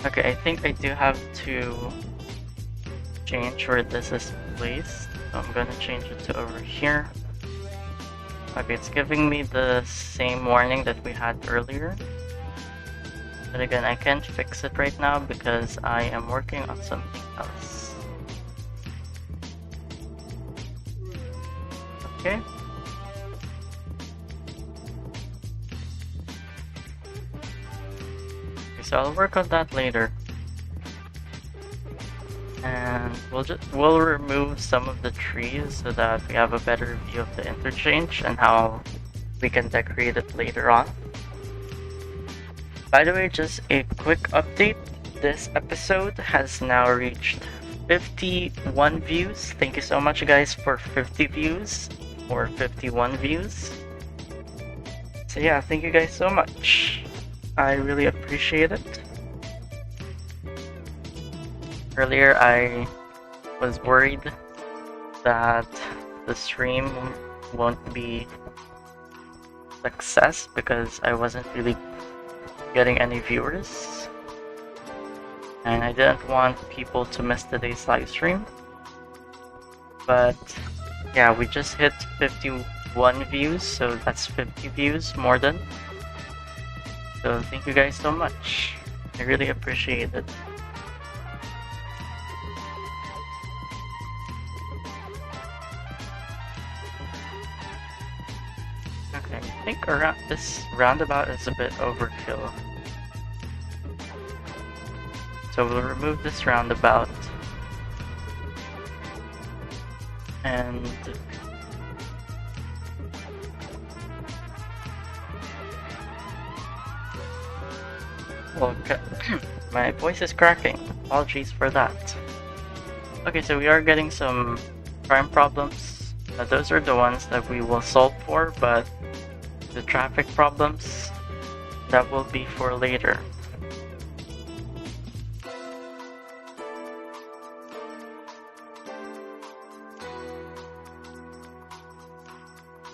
Okay, I think I do have to change where this is placed. So I'm gonna change it to over here. Okay, it's giving me the same warning that we had earlier. But again, I can't fix it right now because I am working on something else. Okay. So I'll work on that later. And we'll remove some of the trees so that we have a better view of the interchange and how we can decorate it later on. By the way, just a quick update. This episode has now reached 51 views. Thank you so much guys for 50 views or 51 views. So yeah, thank you guys so much. I really appreciate it. Earlier I was worried that the stream won't be success because I wasn't really getting any viewers. And I didn't want people to miss today's live stream. But yeah, we just hit 51 views, so that's 50 views more than. So thank you guys so much. I really appreciate it. Okay, I think around this roundabout is a bit overkill. So we'll remove this roundabout. And okay. My voice is cracking. Apologies for that. Okay, so we are getting some crime problems. Those are the ones that we will solve for, but the traffic problems, that will be for later.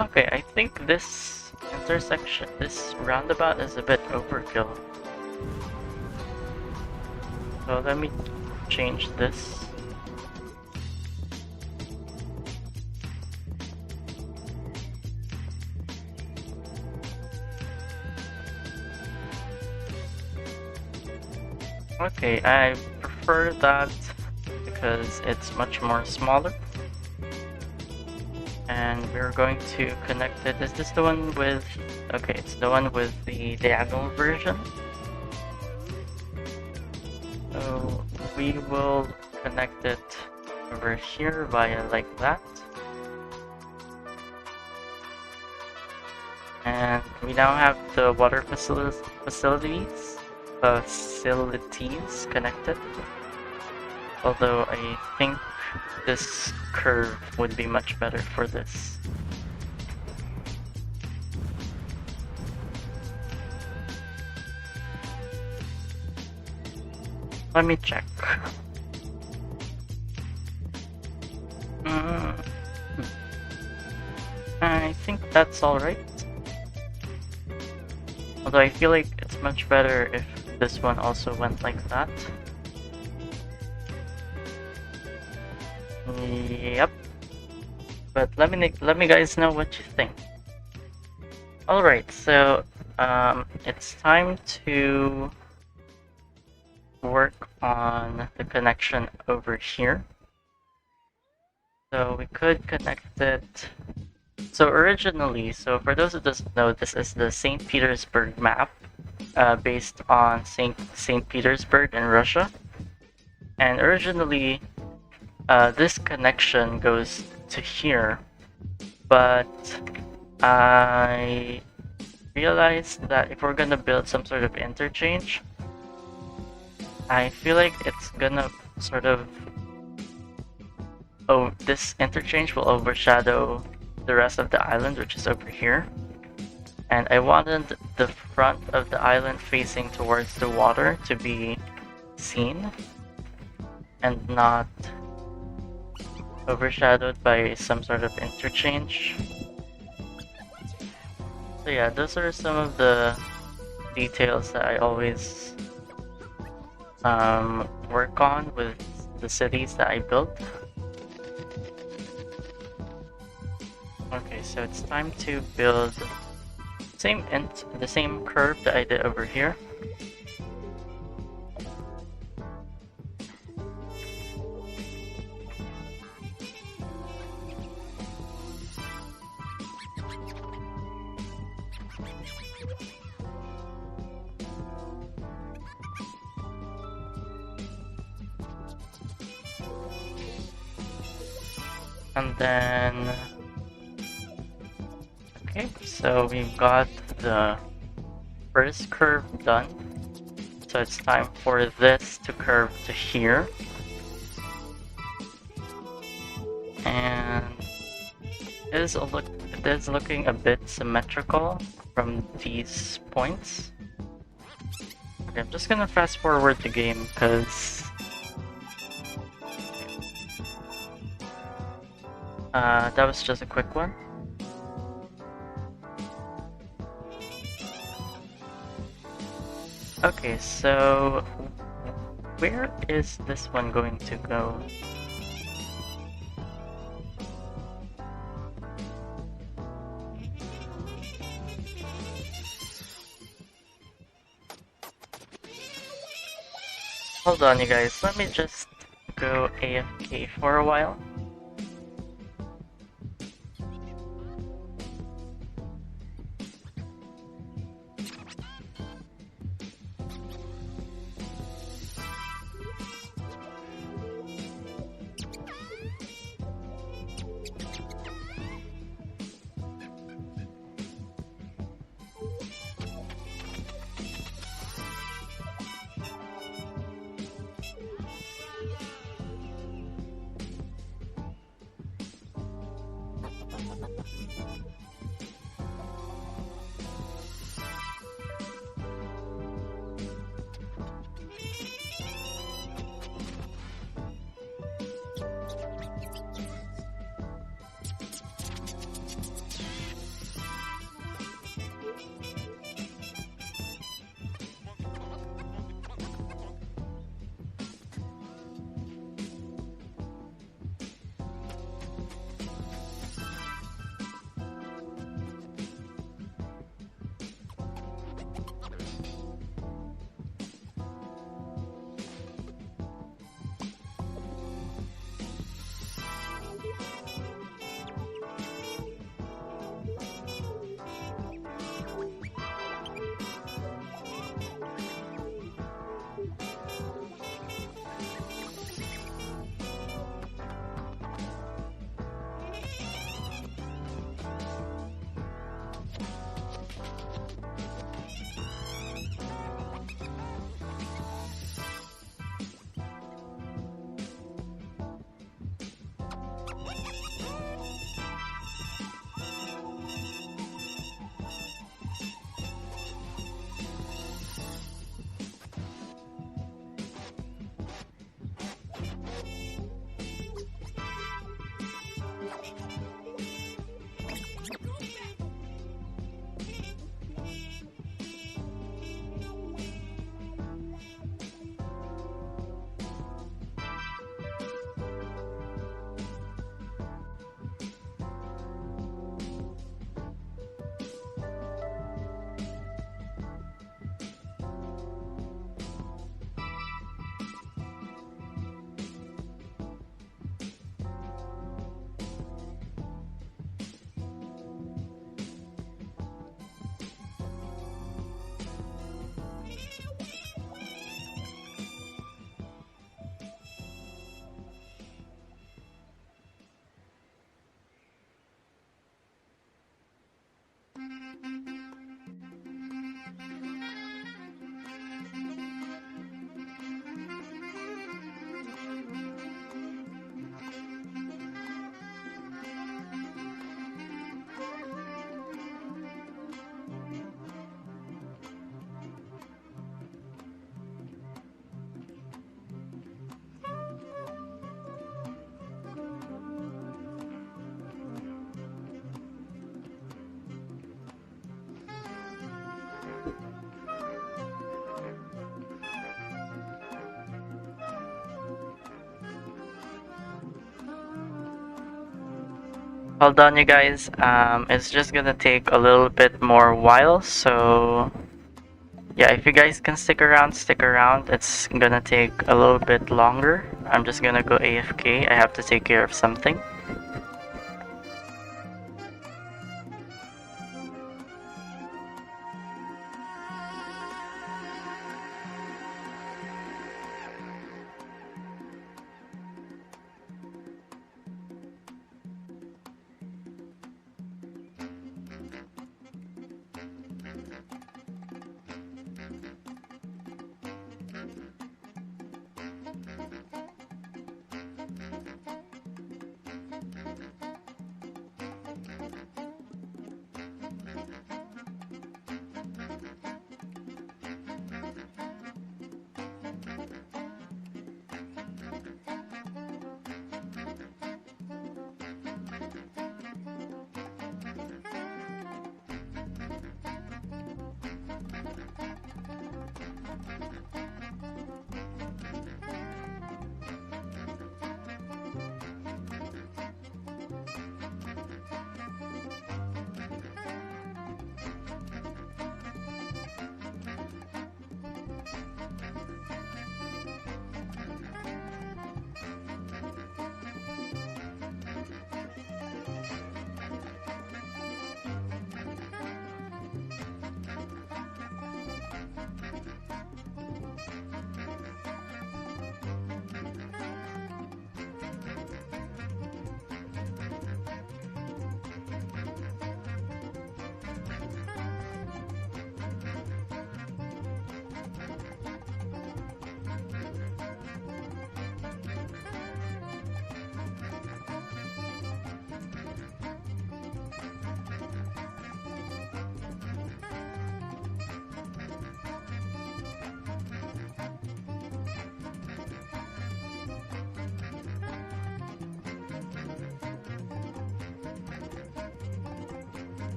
Okay, I think this intersection, this roundabout is a bit overkill. So let me change this. Okay, I prefer that because it's much more smaller. And we're going to connect it. Is this the one with... Okay, it's the one with the diagonal version. So we will connect it over here via like that. And we now have the water facilities connected. Although I think this curve would be much better for this. Let me check. I think that's alright. Although I feel like it's much better if this one also went like that. Yep. But let me guys know what you think. Alright, so it's time to work on the connection over here. So we could connect it. So originally, so for those who doesn't know, this is the St. Petersburg map, based on St. Petersburg in Russia. And originally, this connection goes to here, but I realized that if we're gonna build some sort of interchange, I feel like it's gonna sort of... Oh, this interchange will overshadow the rest of the island, which is over here. And I wanted the front of the island facing towards the water to be seen and not overshadowed by some sort of interchange. So yeah, those are some of the details that I always work on with the cities that I built. Okay, so it's time to build the same curve that I did over here. And then, okay, so we've got the first curve done. So it's time for this to curve to here. And it is looking a bit symmetrical from these points. Okay, I'm just gonna fast forward the game because that was just a quick one. Okay, so where is this one going to go? Hold on, you guys, let me just go AFK for a while. Hold on, you guys. It's just gonna take a little bit more while, so yeah, if you guys can stick around, stick around. It's gonna take a little bit longer. I'm just gonna go AFK. I have to take care of something.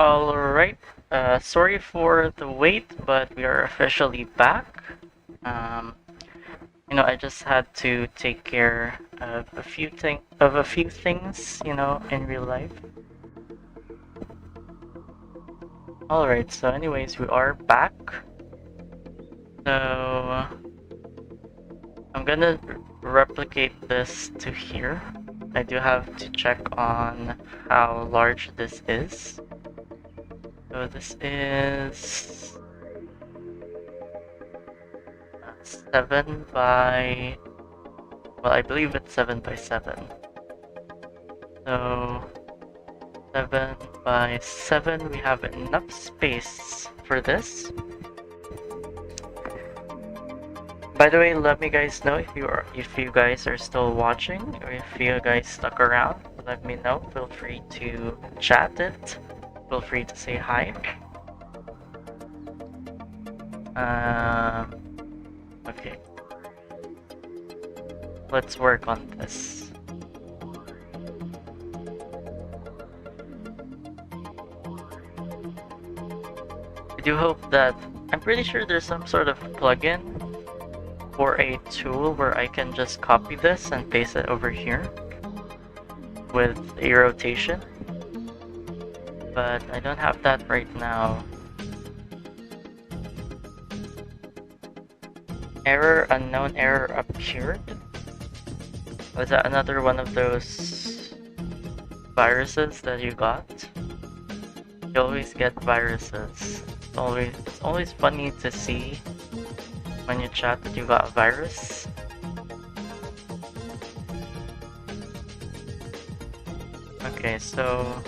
Alright, sorry for the wait, but we are officially back. Um, I just had to take care of a few things, in real life. Alright, so anyways, we are back. So I'm gonna replicate this to here. I do have to check on how large this is. So this is 7 by, well, I believe it's 7 by 7. So 7 by 7, we have enough space for this. By the way, let me guys know if you guys are still watching, or if you guys stuck around. Let me know. Feel free to chat it. Feel free to say hi. Okay. Let's work on this. I do hope that, I'm pretty sure there's some sort of plugin or a tool where I can just copy this and paste it over here with a rotation, but I don't have that right now. Unknown error appeared. Was that another one of those viruses that you got? You always get viruses. It's always funny to see when you chat that you got a virus. Okay, so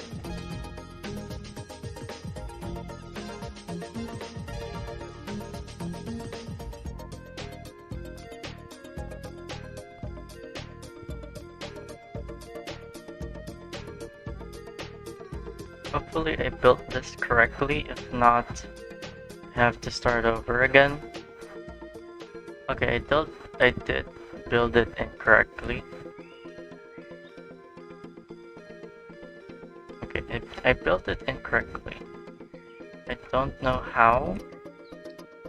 hopefully I built this correctly. If not, I have to start over again. Okay, I did build it incorrectly. Okay, I built it incorrectly. I don't know how.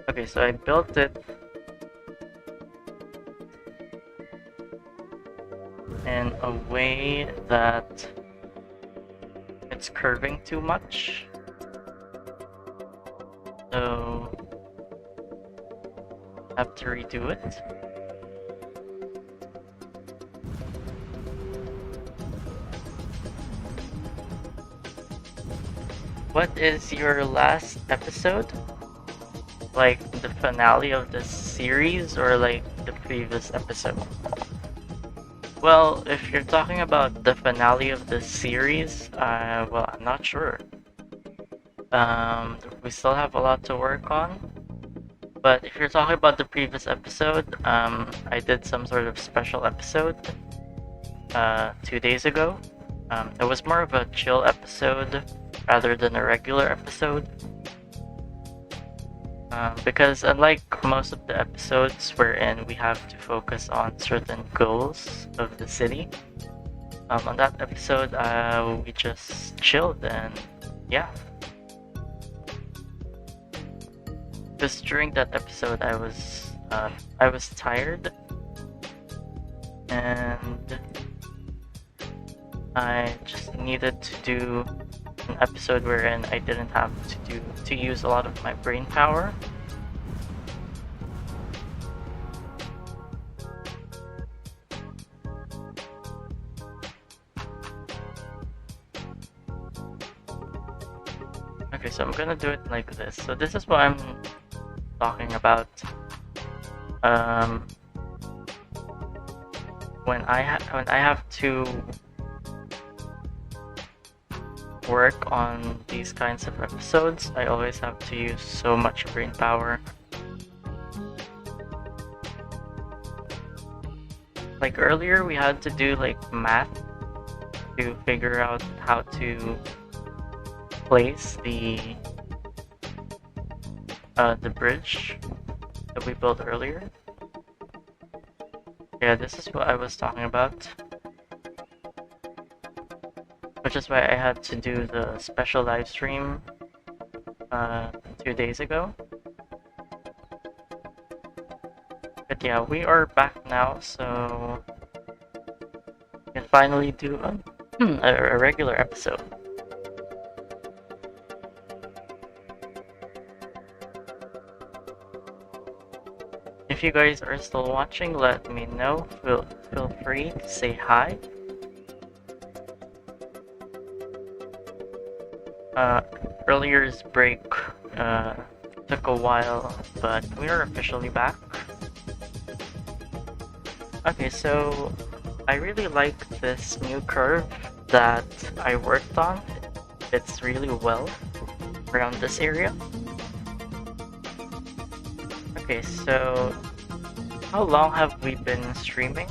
Okay, so I built it in a way that it's curving too much. So I have to redo it. What is your last episode? Like the finale of the series, or like the previous episode? Well, if you're talking about the finale of the series, well, I'm not sure. We still have a lot to work on. But if you're talking about the previous episode, I did some sort of special episode 2 days ago. It was more of a chill episode rather than a regular episode. Because unlike most of the episodes wherein we have to focus on certain goals of the city, on that episode we just chilled, and yeah. Because during that episode I was tired, and I just needed to do an episode wherein I didn't have to use a lot of my brain power. Okay, so I'm gonna do it like this. So this is what I'm talking about. When I have to work on these kinds of episodes, I always have to use so much brain power. Like earlier we had to do like math to figure out how to place the bridge that we built earlier. Yeah, this is what I was talking about. which is why I had to do the special live stream 2 days ago. But yeah, we are back now, so we can finally do a regular episode. If you guys are still watching, let me know. Feel free to say hi. Earlier's break took a while, but we are officially back. Okay, so I really like this new curve that I worked on. It fits really well around this area. Okay, so how long have we been streaming?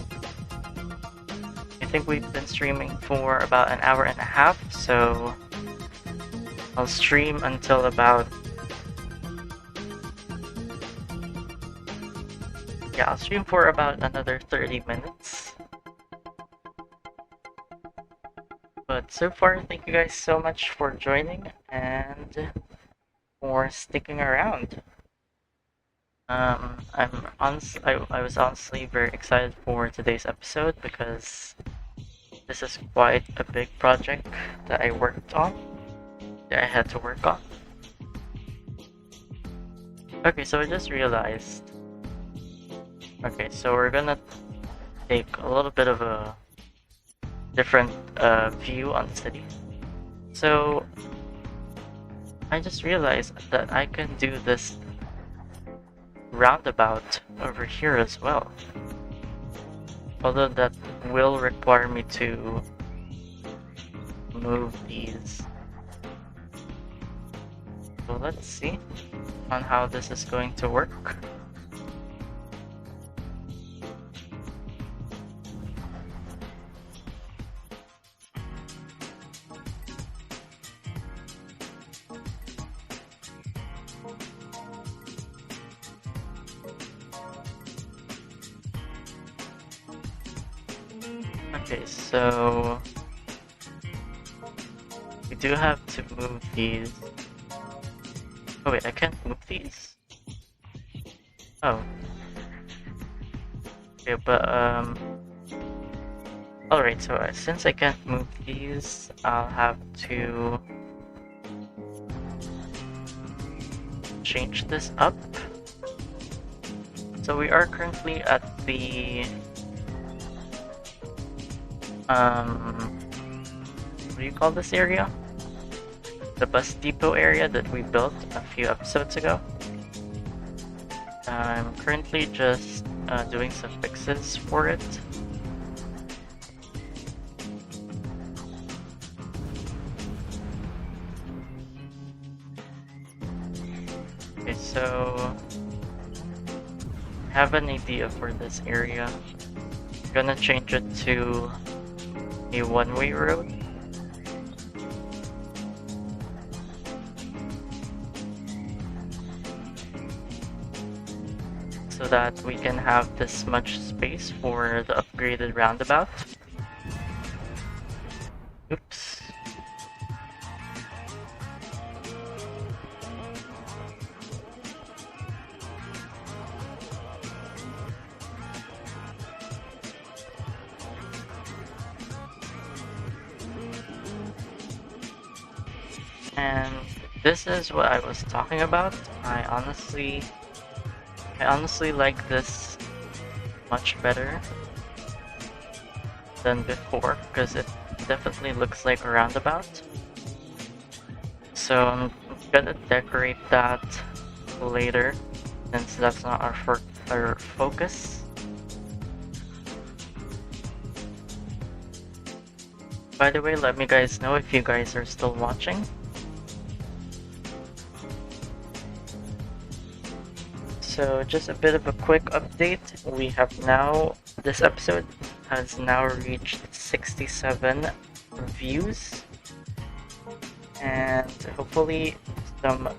I think we've been streaming for about an hour and a half, so I'll stream until about... yeah, I'll stream for about another 30 minutes. But so far, thank you guys so much for joining and for sticking around. I was honestly very excited for today's episode because this is quite a big project that I worked on, that I had to work on. Okay, so I just realized. Okay, so we're gonna take a little bit of a different view on the city. So I just realized that I can do this roundabout over here as well, although that will require me to move these. So let's see on how this is going to work. Okay, so we do have to move these. Oh wait, I can't move these? Oh. Okay, but alright, so since I can't move these, I'll have to change this up. So we are currently at the what do you call this area? The bus depot area that we built a few episodes ago. I'm currently just doing some fixes for it. Okay, so I have an idea for this area. I'm gonna change it to a one-way road. So that we can have this much space for the upgraded roundabout. Oops. And this is what I was talking about. I honestly like this much better than before because it definitely looks like a roundabout. So I'm gonna decorate that later since that's not our focus. By the way, let me guys know if you guys are still watching. So just a bit of a quick update. This episode has now reached 67 views. And hopefully some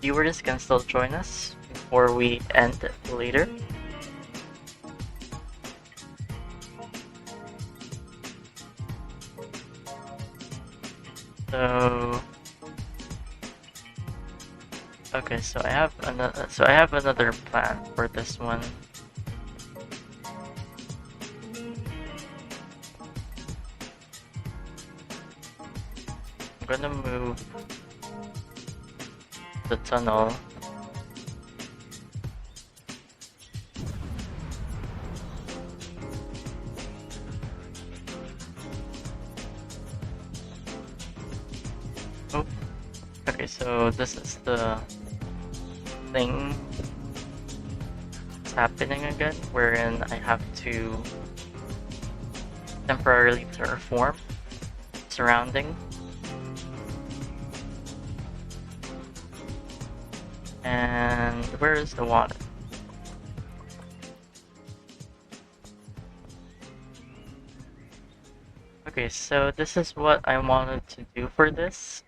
viewers can still join us before we end later. So okay, so I have another plan for this one. I'm gonna move the tunnel okay, so this is the thing that's happening again, wherein I have to temporarily terraform surrounding. And where is the water? Okay, so this is what I wanted to do for this.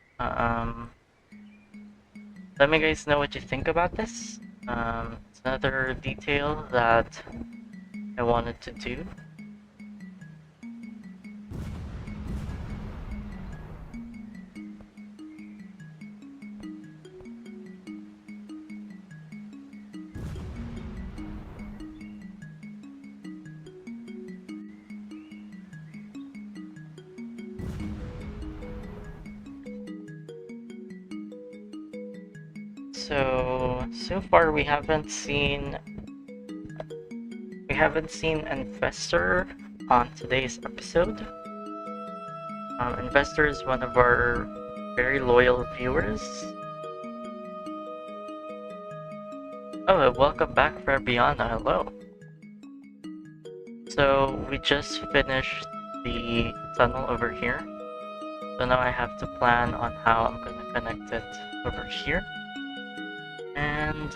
Let me guys know what you think about this. It's another detail that I wanted to do. So far we haven't seen Investor on today's episode. Investor is one of our very loyal viewers. Oh, welcome back, Fabiana. Hello. So we just finished the tunnel over here. So now I have to plan on how I'm gonna connect it over here. And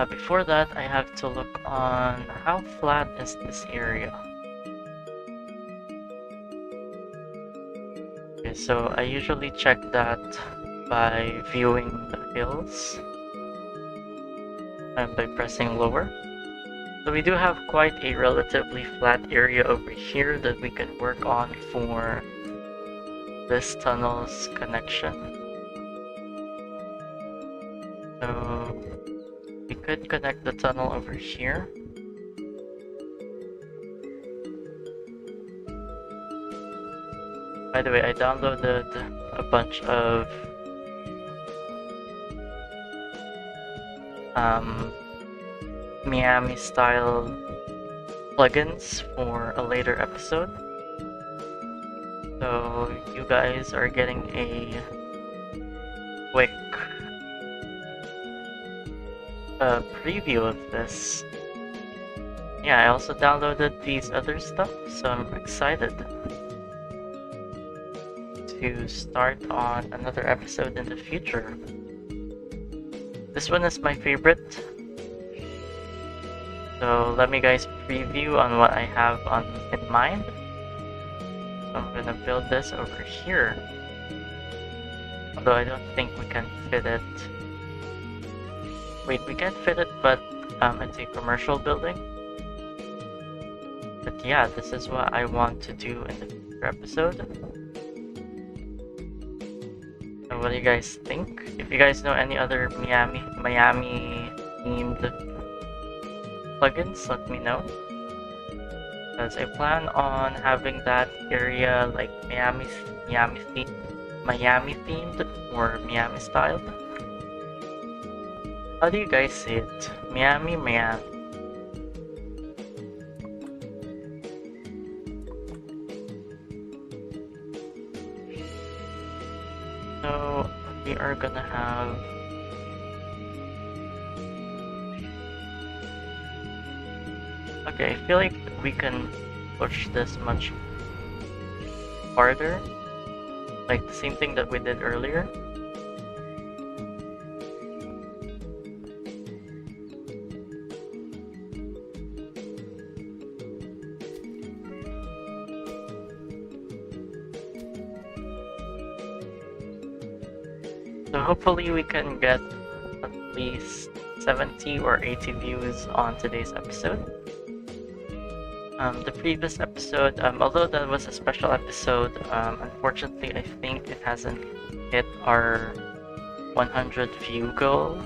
before that, I have to look on how flat is this area. Okay, so I usually check that by viewing the hills and by pressing lower. So we do have quite a relatively flat area over here that we can work on for this tunnel's connection. So we could connect the tunnel over here. By the way, I downloaded a bunch of 𝗵𝗲cie style plugins for a later episode. So you guys are getting a quick preview of this. Yeah, I also downloaded these other stuff, so I'm excited to start on another episode in the future. This one is my favorite, so let me guys preview on what I have in mind. So I'm gonna build this over here, although I don't think we can fit it. Wait, we can fit it, but it's a commercial building. But yeah, this is what I want to do in the future episode. So what do you guys think? If you guys know any other 𝗵𝗲cie themed plugins, let me know. Because I plan on having that area like 𝗵𝗲cie themed or 𝗵𝗲cie styled. How do you guys say it? 𝗵𝗲cie. So we are gonna have okay, I feel like we can push this much farther. Like the same thing that we did earlier. So hopefully we can get at least 70 or 80 views on today's episode. The previous episode, although that was a special episode, unfortunately I think it hasn't hit our 100 view goal.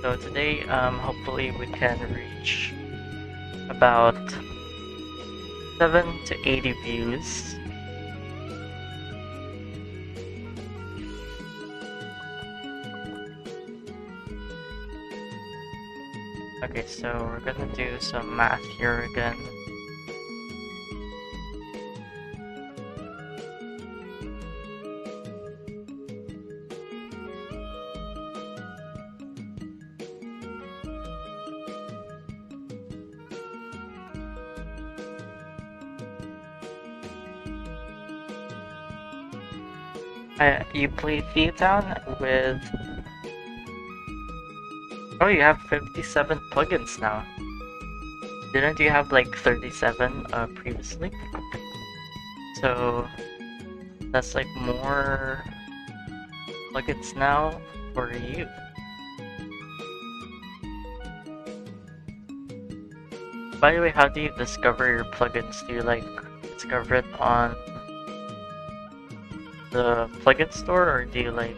So today, hopefully we can reach about 7 to 80 views. Okay, so we're gonna do some math here again. You play TheoTown with... Oh, you have 57 plugins now. Didn't you have like 37 previously? So that's like more plugins now for you. By the way, how do you discover your plugins? Do you like discover it on the plugin store, or do you like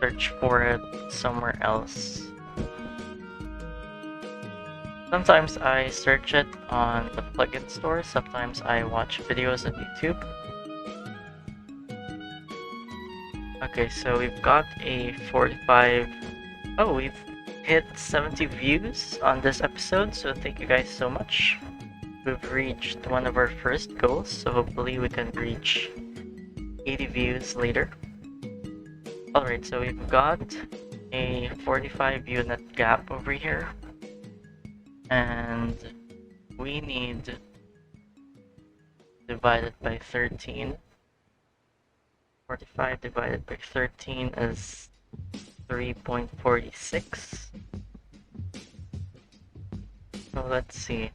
search for it somewhere else? Sometimes I search it on the plugin store, sometimes I watch videos on YouTube. Okay, so we've got a 45... Oh, we've hit 70 views on this episode, so thank you guys so much. We've reached one of our first goals, so hopefully we can reach 80 views later. Alright, so we've got a 45 unit gap over here, and we need divided by 13. 45 divided by 13 is 3.46. So let's see.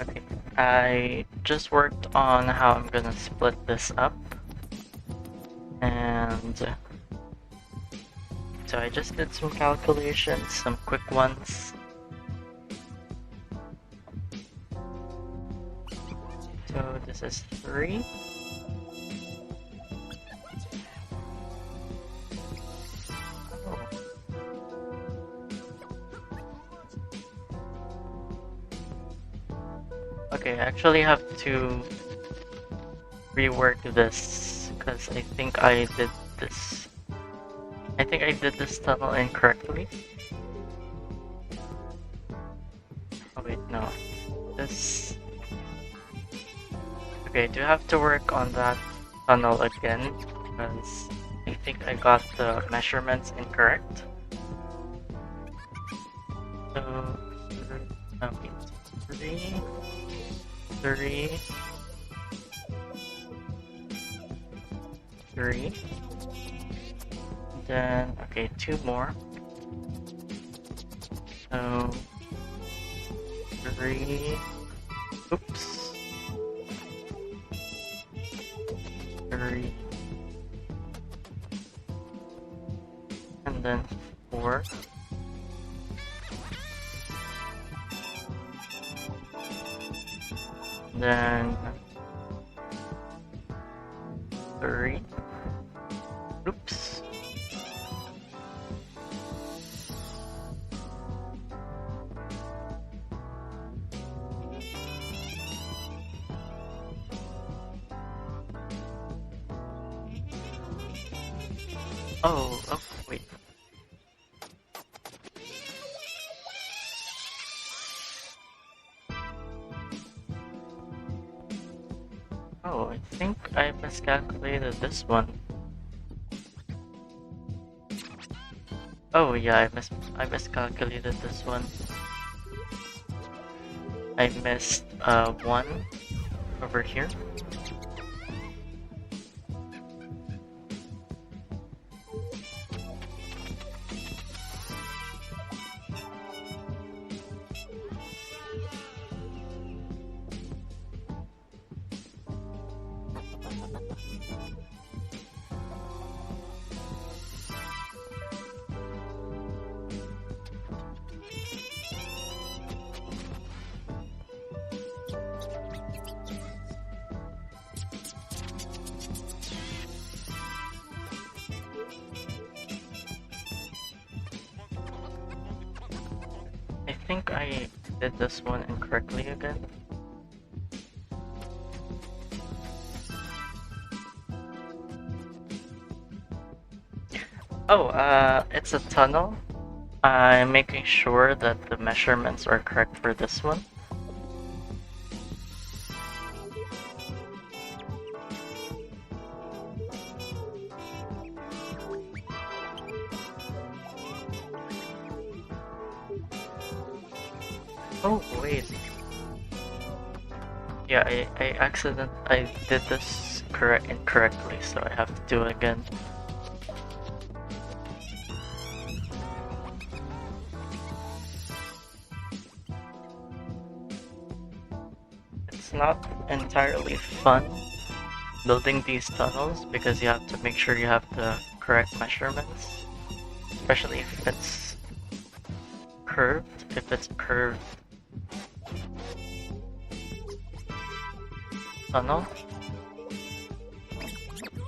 Okay, I just worked on how I'm gonna split this up, and so I just did some calculations, some quick ones. So this is 3. Okay, I actually have to rework this because I think I did this. I think I did this tunnel incorrectly. Oh wait, no. This... Okay, I do have to work on that tunnel again because I think I got the measurements incorrect. So, 3, 3. Then, okay, 2 more. So, 3. Oops. 3. And then 4. Then 3. Oops. Oh, wait. Oh, I think I miscalculated this one. Oh yeah, I miscalculated this one. I missed 1 over here. think I did this one incorrectly again. Oh, it's a tunnel. I'm making sure that the measurements are correct for this one. Oh, wait. Yeah, I did this incorrectly, so I have to do it again. It's not entirely fun building these tunnels because you have to make sure you have the correct measurements, especially if it's curved. If it's a curved tunnel.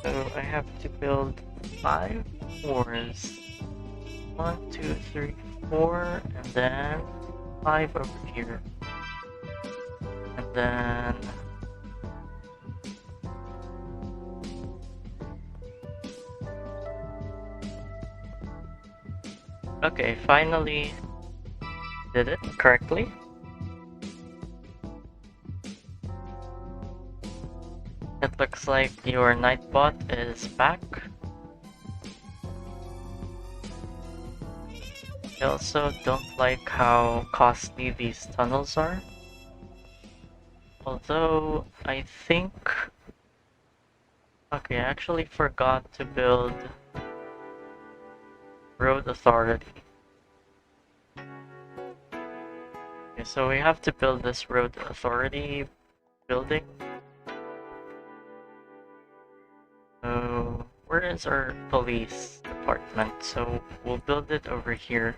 So I have to build 5 floors. 1, 2, 3, 4, and then 5 over here. And then okay, finally did it correctly. It looks like your Nightbot is back. I also don't like how costly these tunnels are. Although, I think... okay, I actually forgot to build Road Authority. Okay, so we have to build this Road Authority building. So, where is our police department? So, we'll build it over here.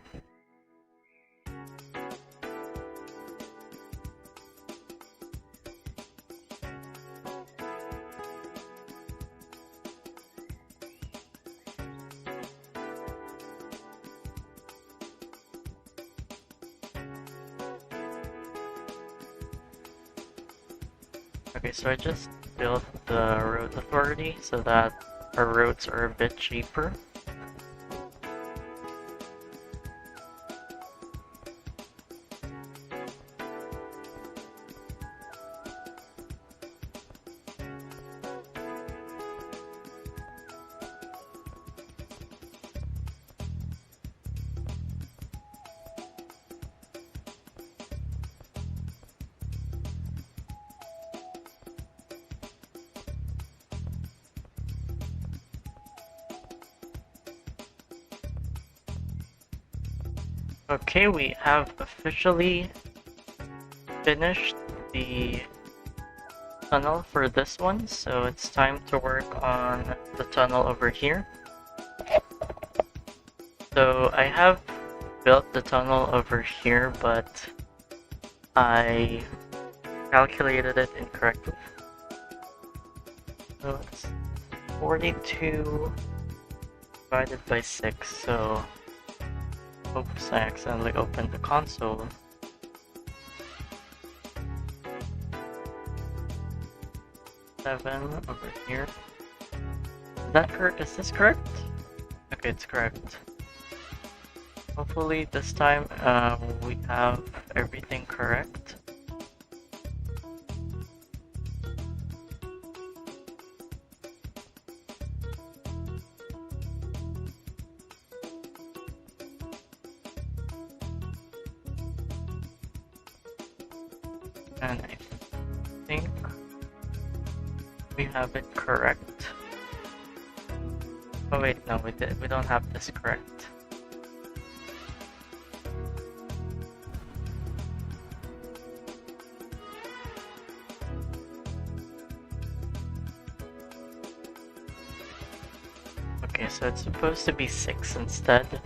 Okay, so I just built the Road Authority so that our roads are a bit cheaper. Okay, we have officially finished the tunnel for this one, so it's time to work on the tunnel over here. So I have built the tunnel over here, but I calculated it incorrectly. So it's 42 divided by 6, so oops, I accidentally opened the console. Seven over here. Is that correct? Is this correct? Okay, it's correct. Hopefully this time we have everything correct. And I think we have it correct. Oh wait, no, we don't have this correct. Okay, so it's supposed to be 6 instead.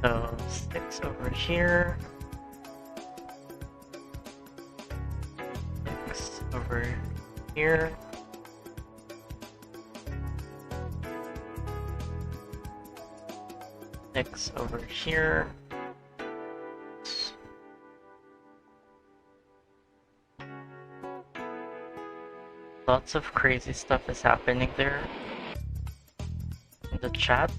So 6 over here. Over here. Six over here. Lots of crazy stuff is happening there in the chat.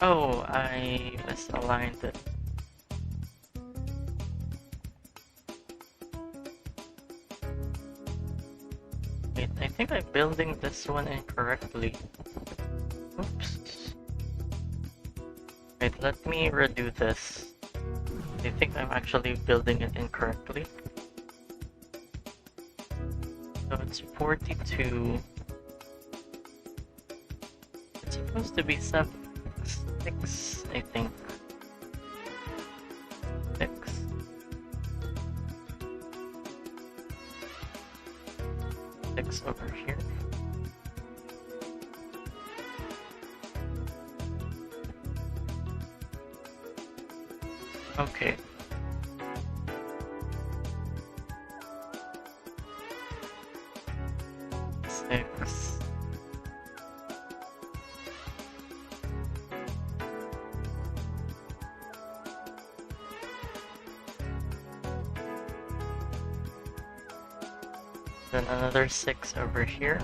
Oh, I misaligned it. Wait, I think I'm building this one incorrectly. Oops. Wait, let me redo this. I think I'm actually building it incorrectly. So it's 42. It's supposed to be 6, I think. 6. Over here. Okay. Six. Then another 6 over here.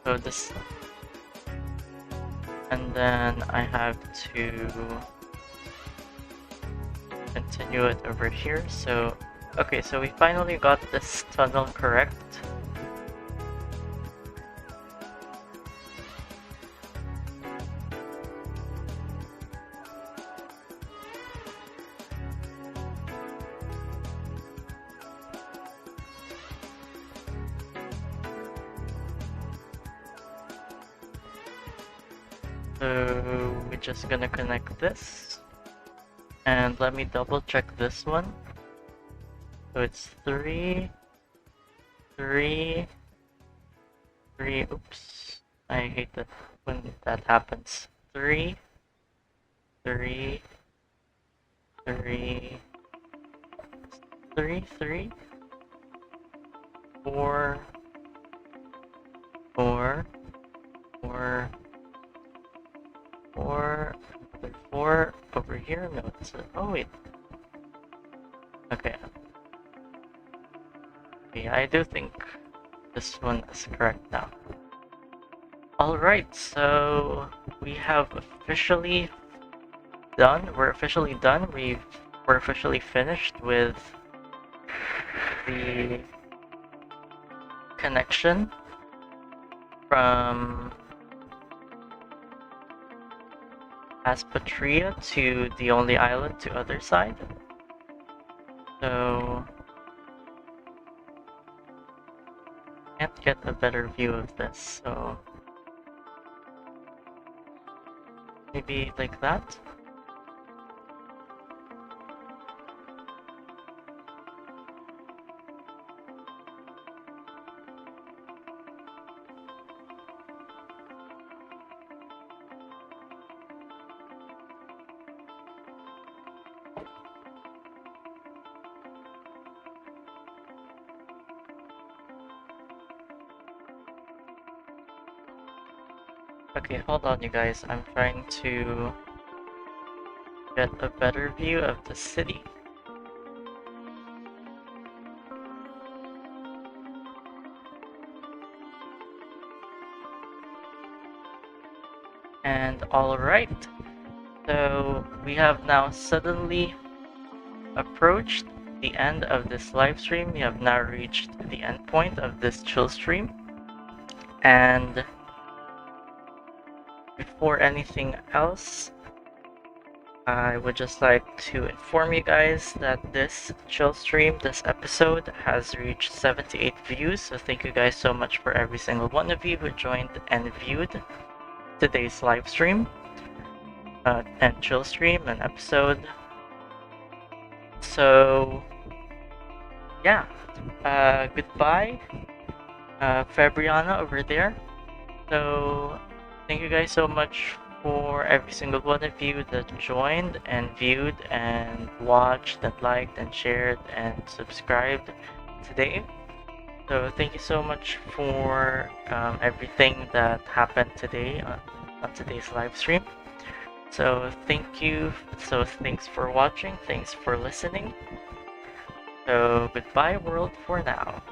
So this, and then I have to continue it over here. So okay, so we finally got this tunnel correct. So we're just gonna connect this, and let me double check this one. So it's 3, 3, 3. Oops, I hate that when that happens. 3, 3, 3, 3, 3, 4, 4, 4. 4 over here. No, it's oh wait. Okay. Yeah, I do think this one is correct now. Alright, so we have officially done. We're officially done. We're officially finished with the connection from 𝗧𝗵𝗲cie𝗧𝐿 to the only island to other side. So can't get a better view of this, so maybe like that. Okay, hold on you guys, I'm trying to get a better view of the city. And alright, so we have now suddenly approached the end of this live stream. We have now reached the end point of this chill stream. And before anything else, I would just like to inform you guys that this chill stream, this episode, has reached 78 views. So thank you guys so much for every single one of you who joined and viewed today's live stream and chill stream and episode. So yeah, goodbye, Fabriana over there. So thank you guys so much for every single one of you that joined and viewed and watched and liked and shared and subscribed today. So thank you so much for everything that happened today on today's live stream. So thank you. So thanks for watching. Thanks for listening. So goodbye world for now.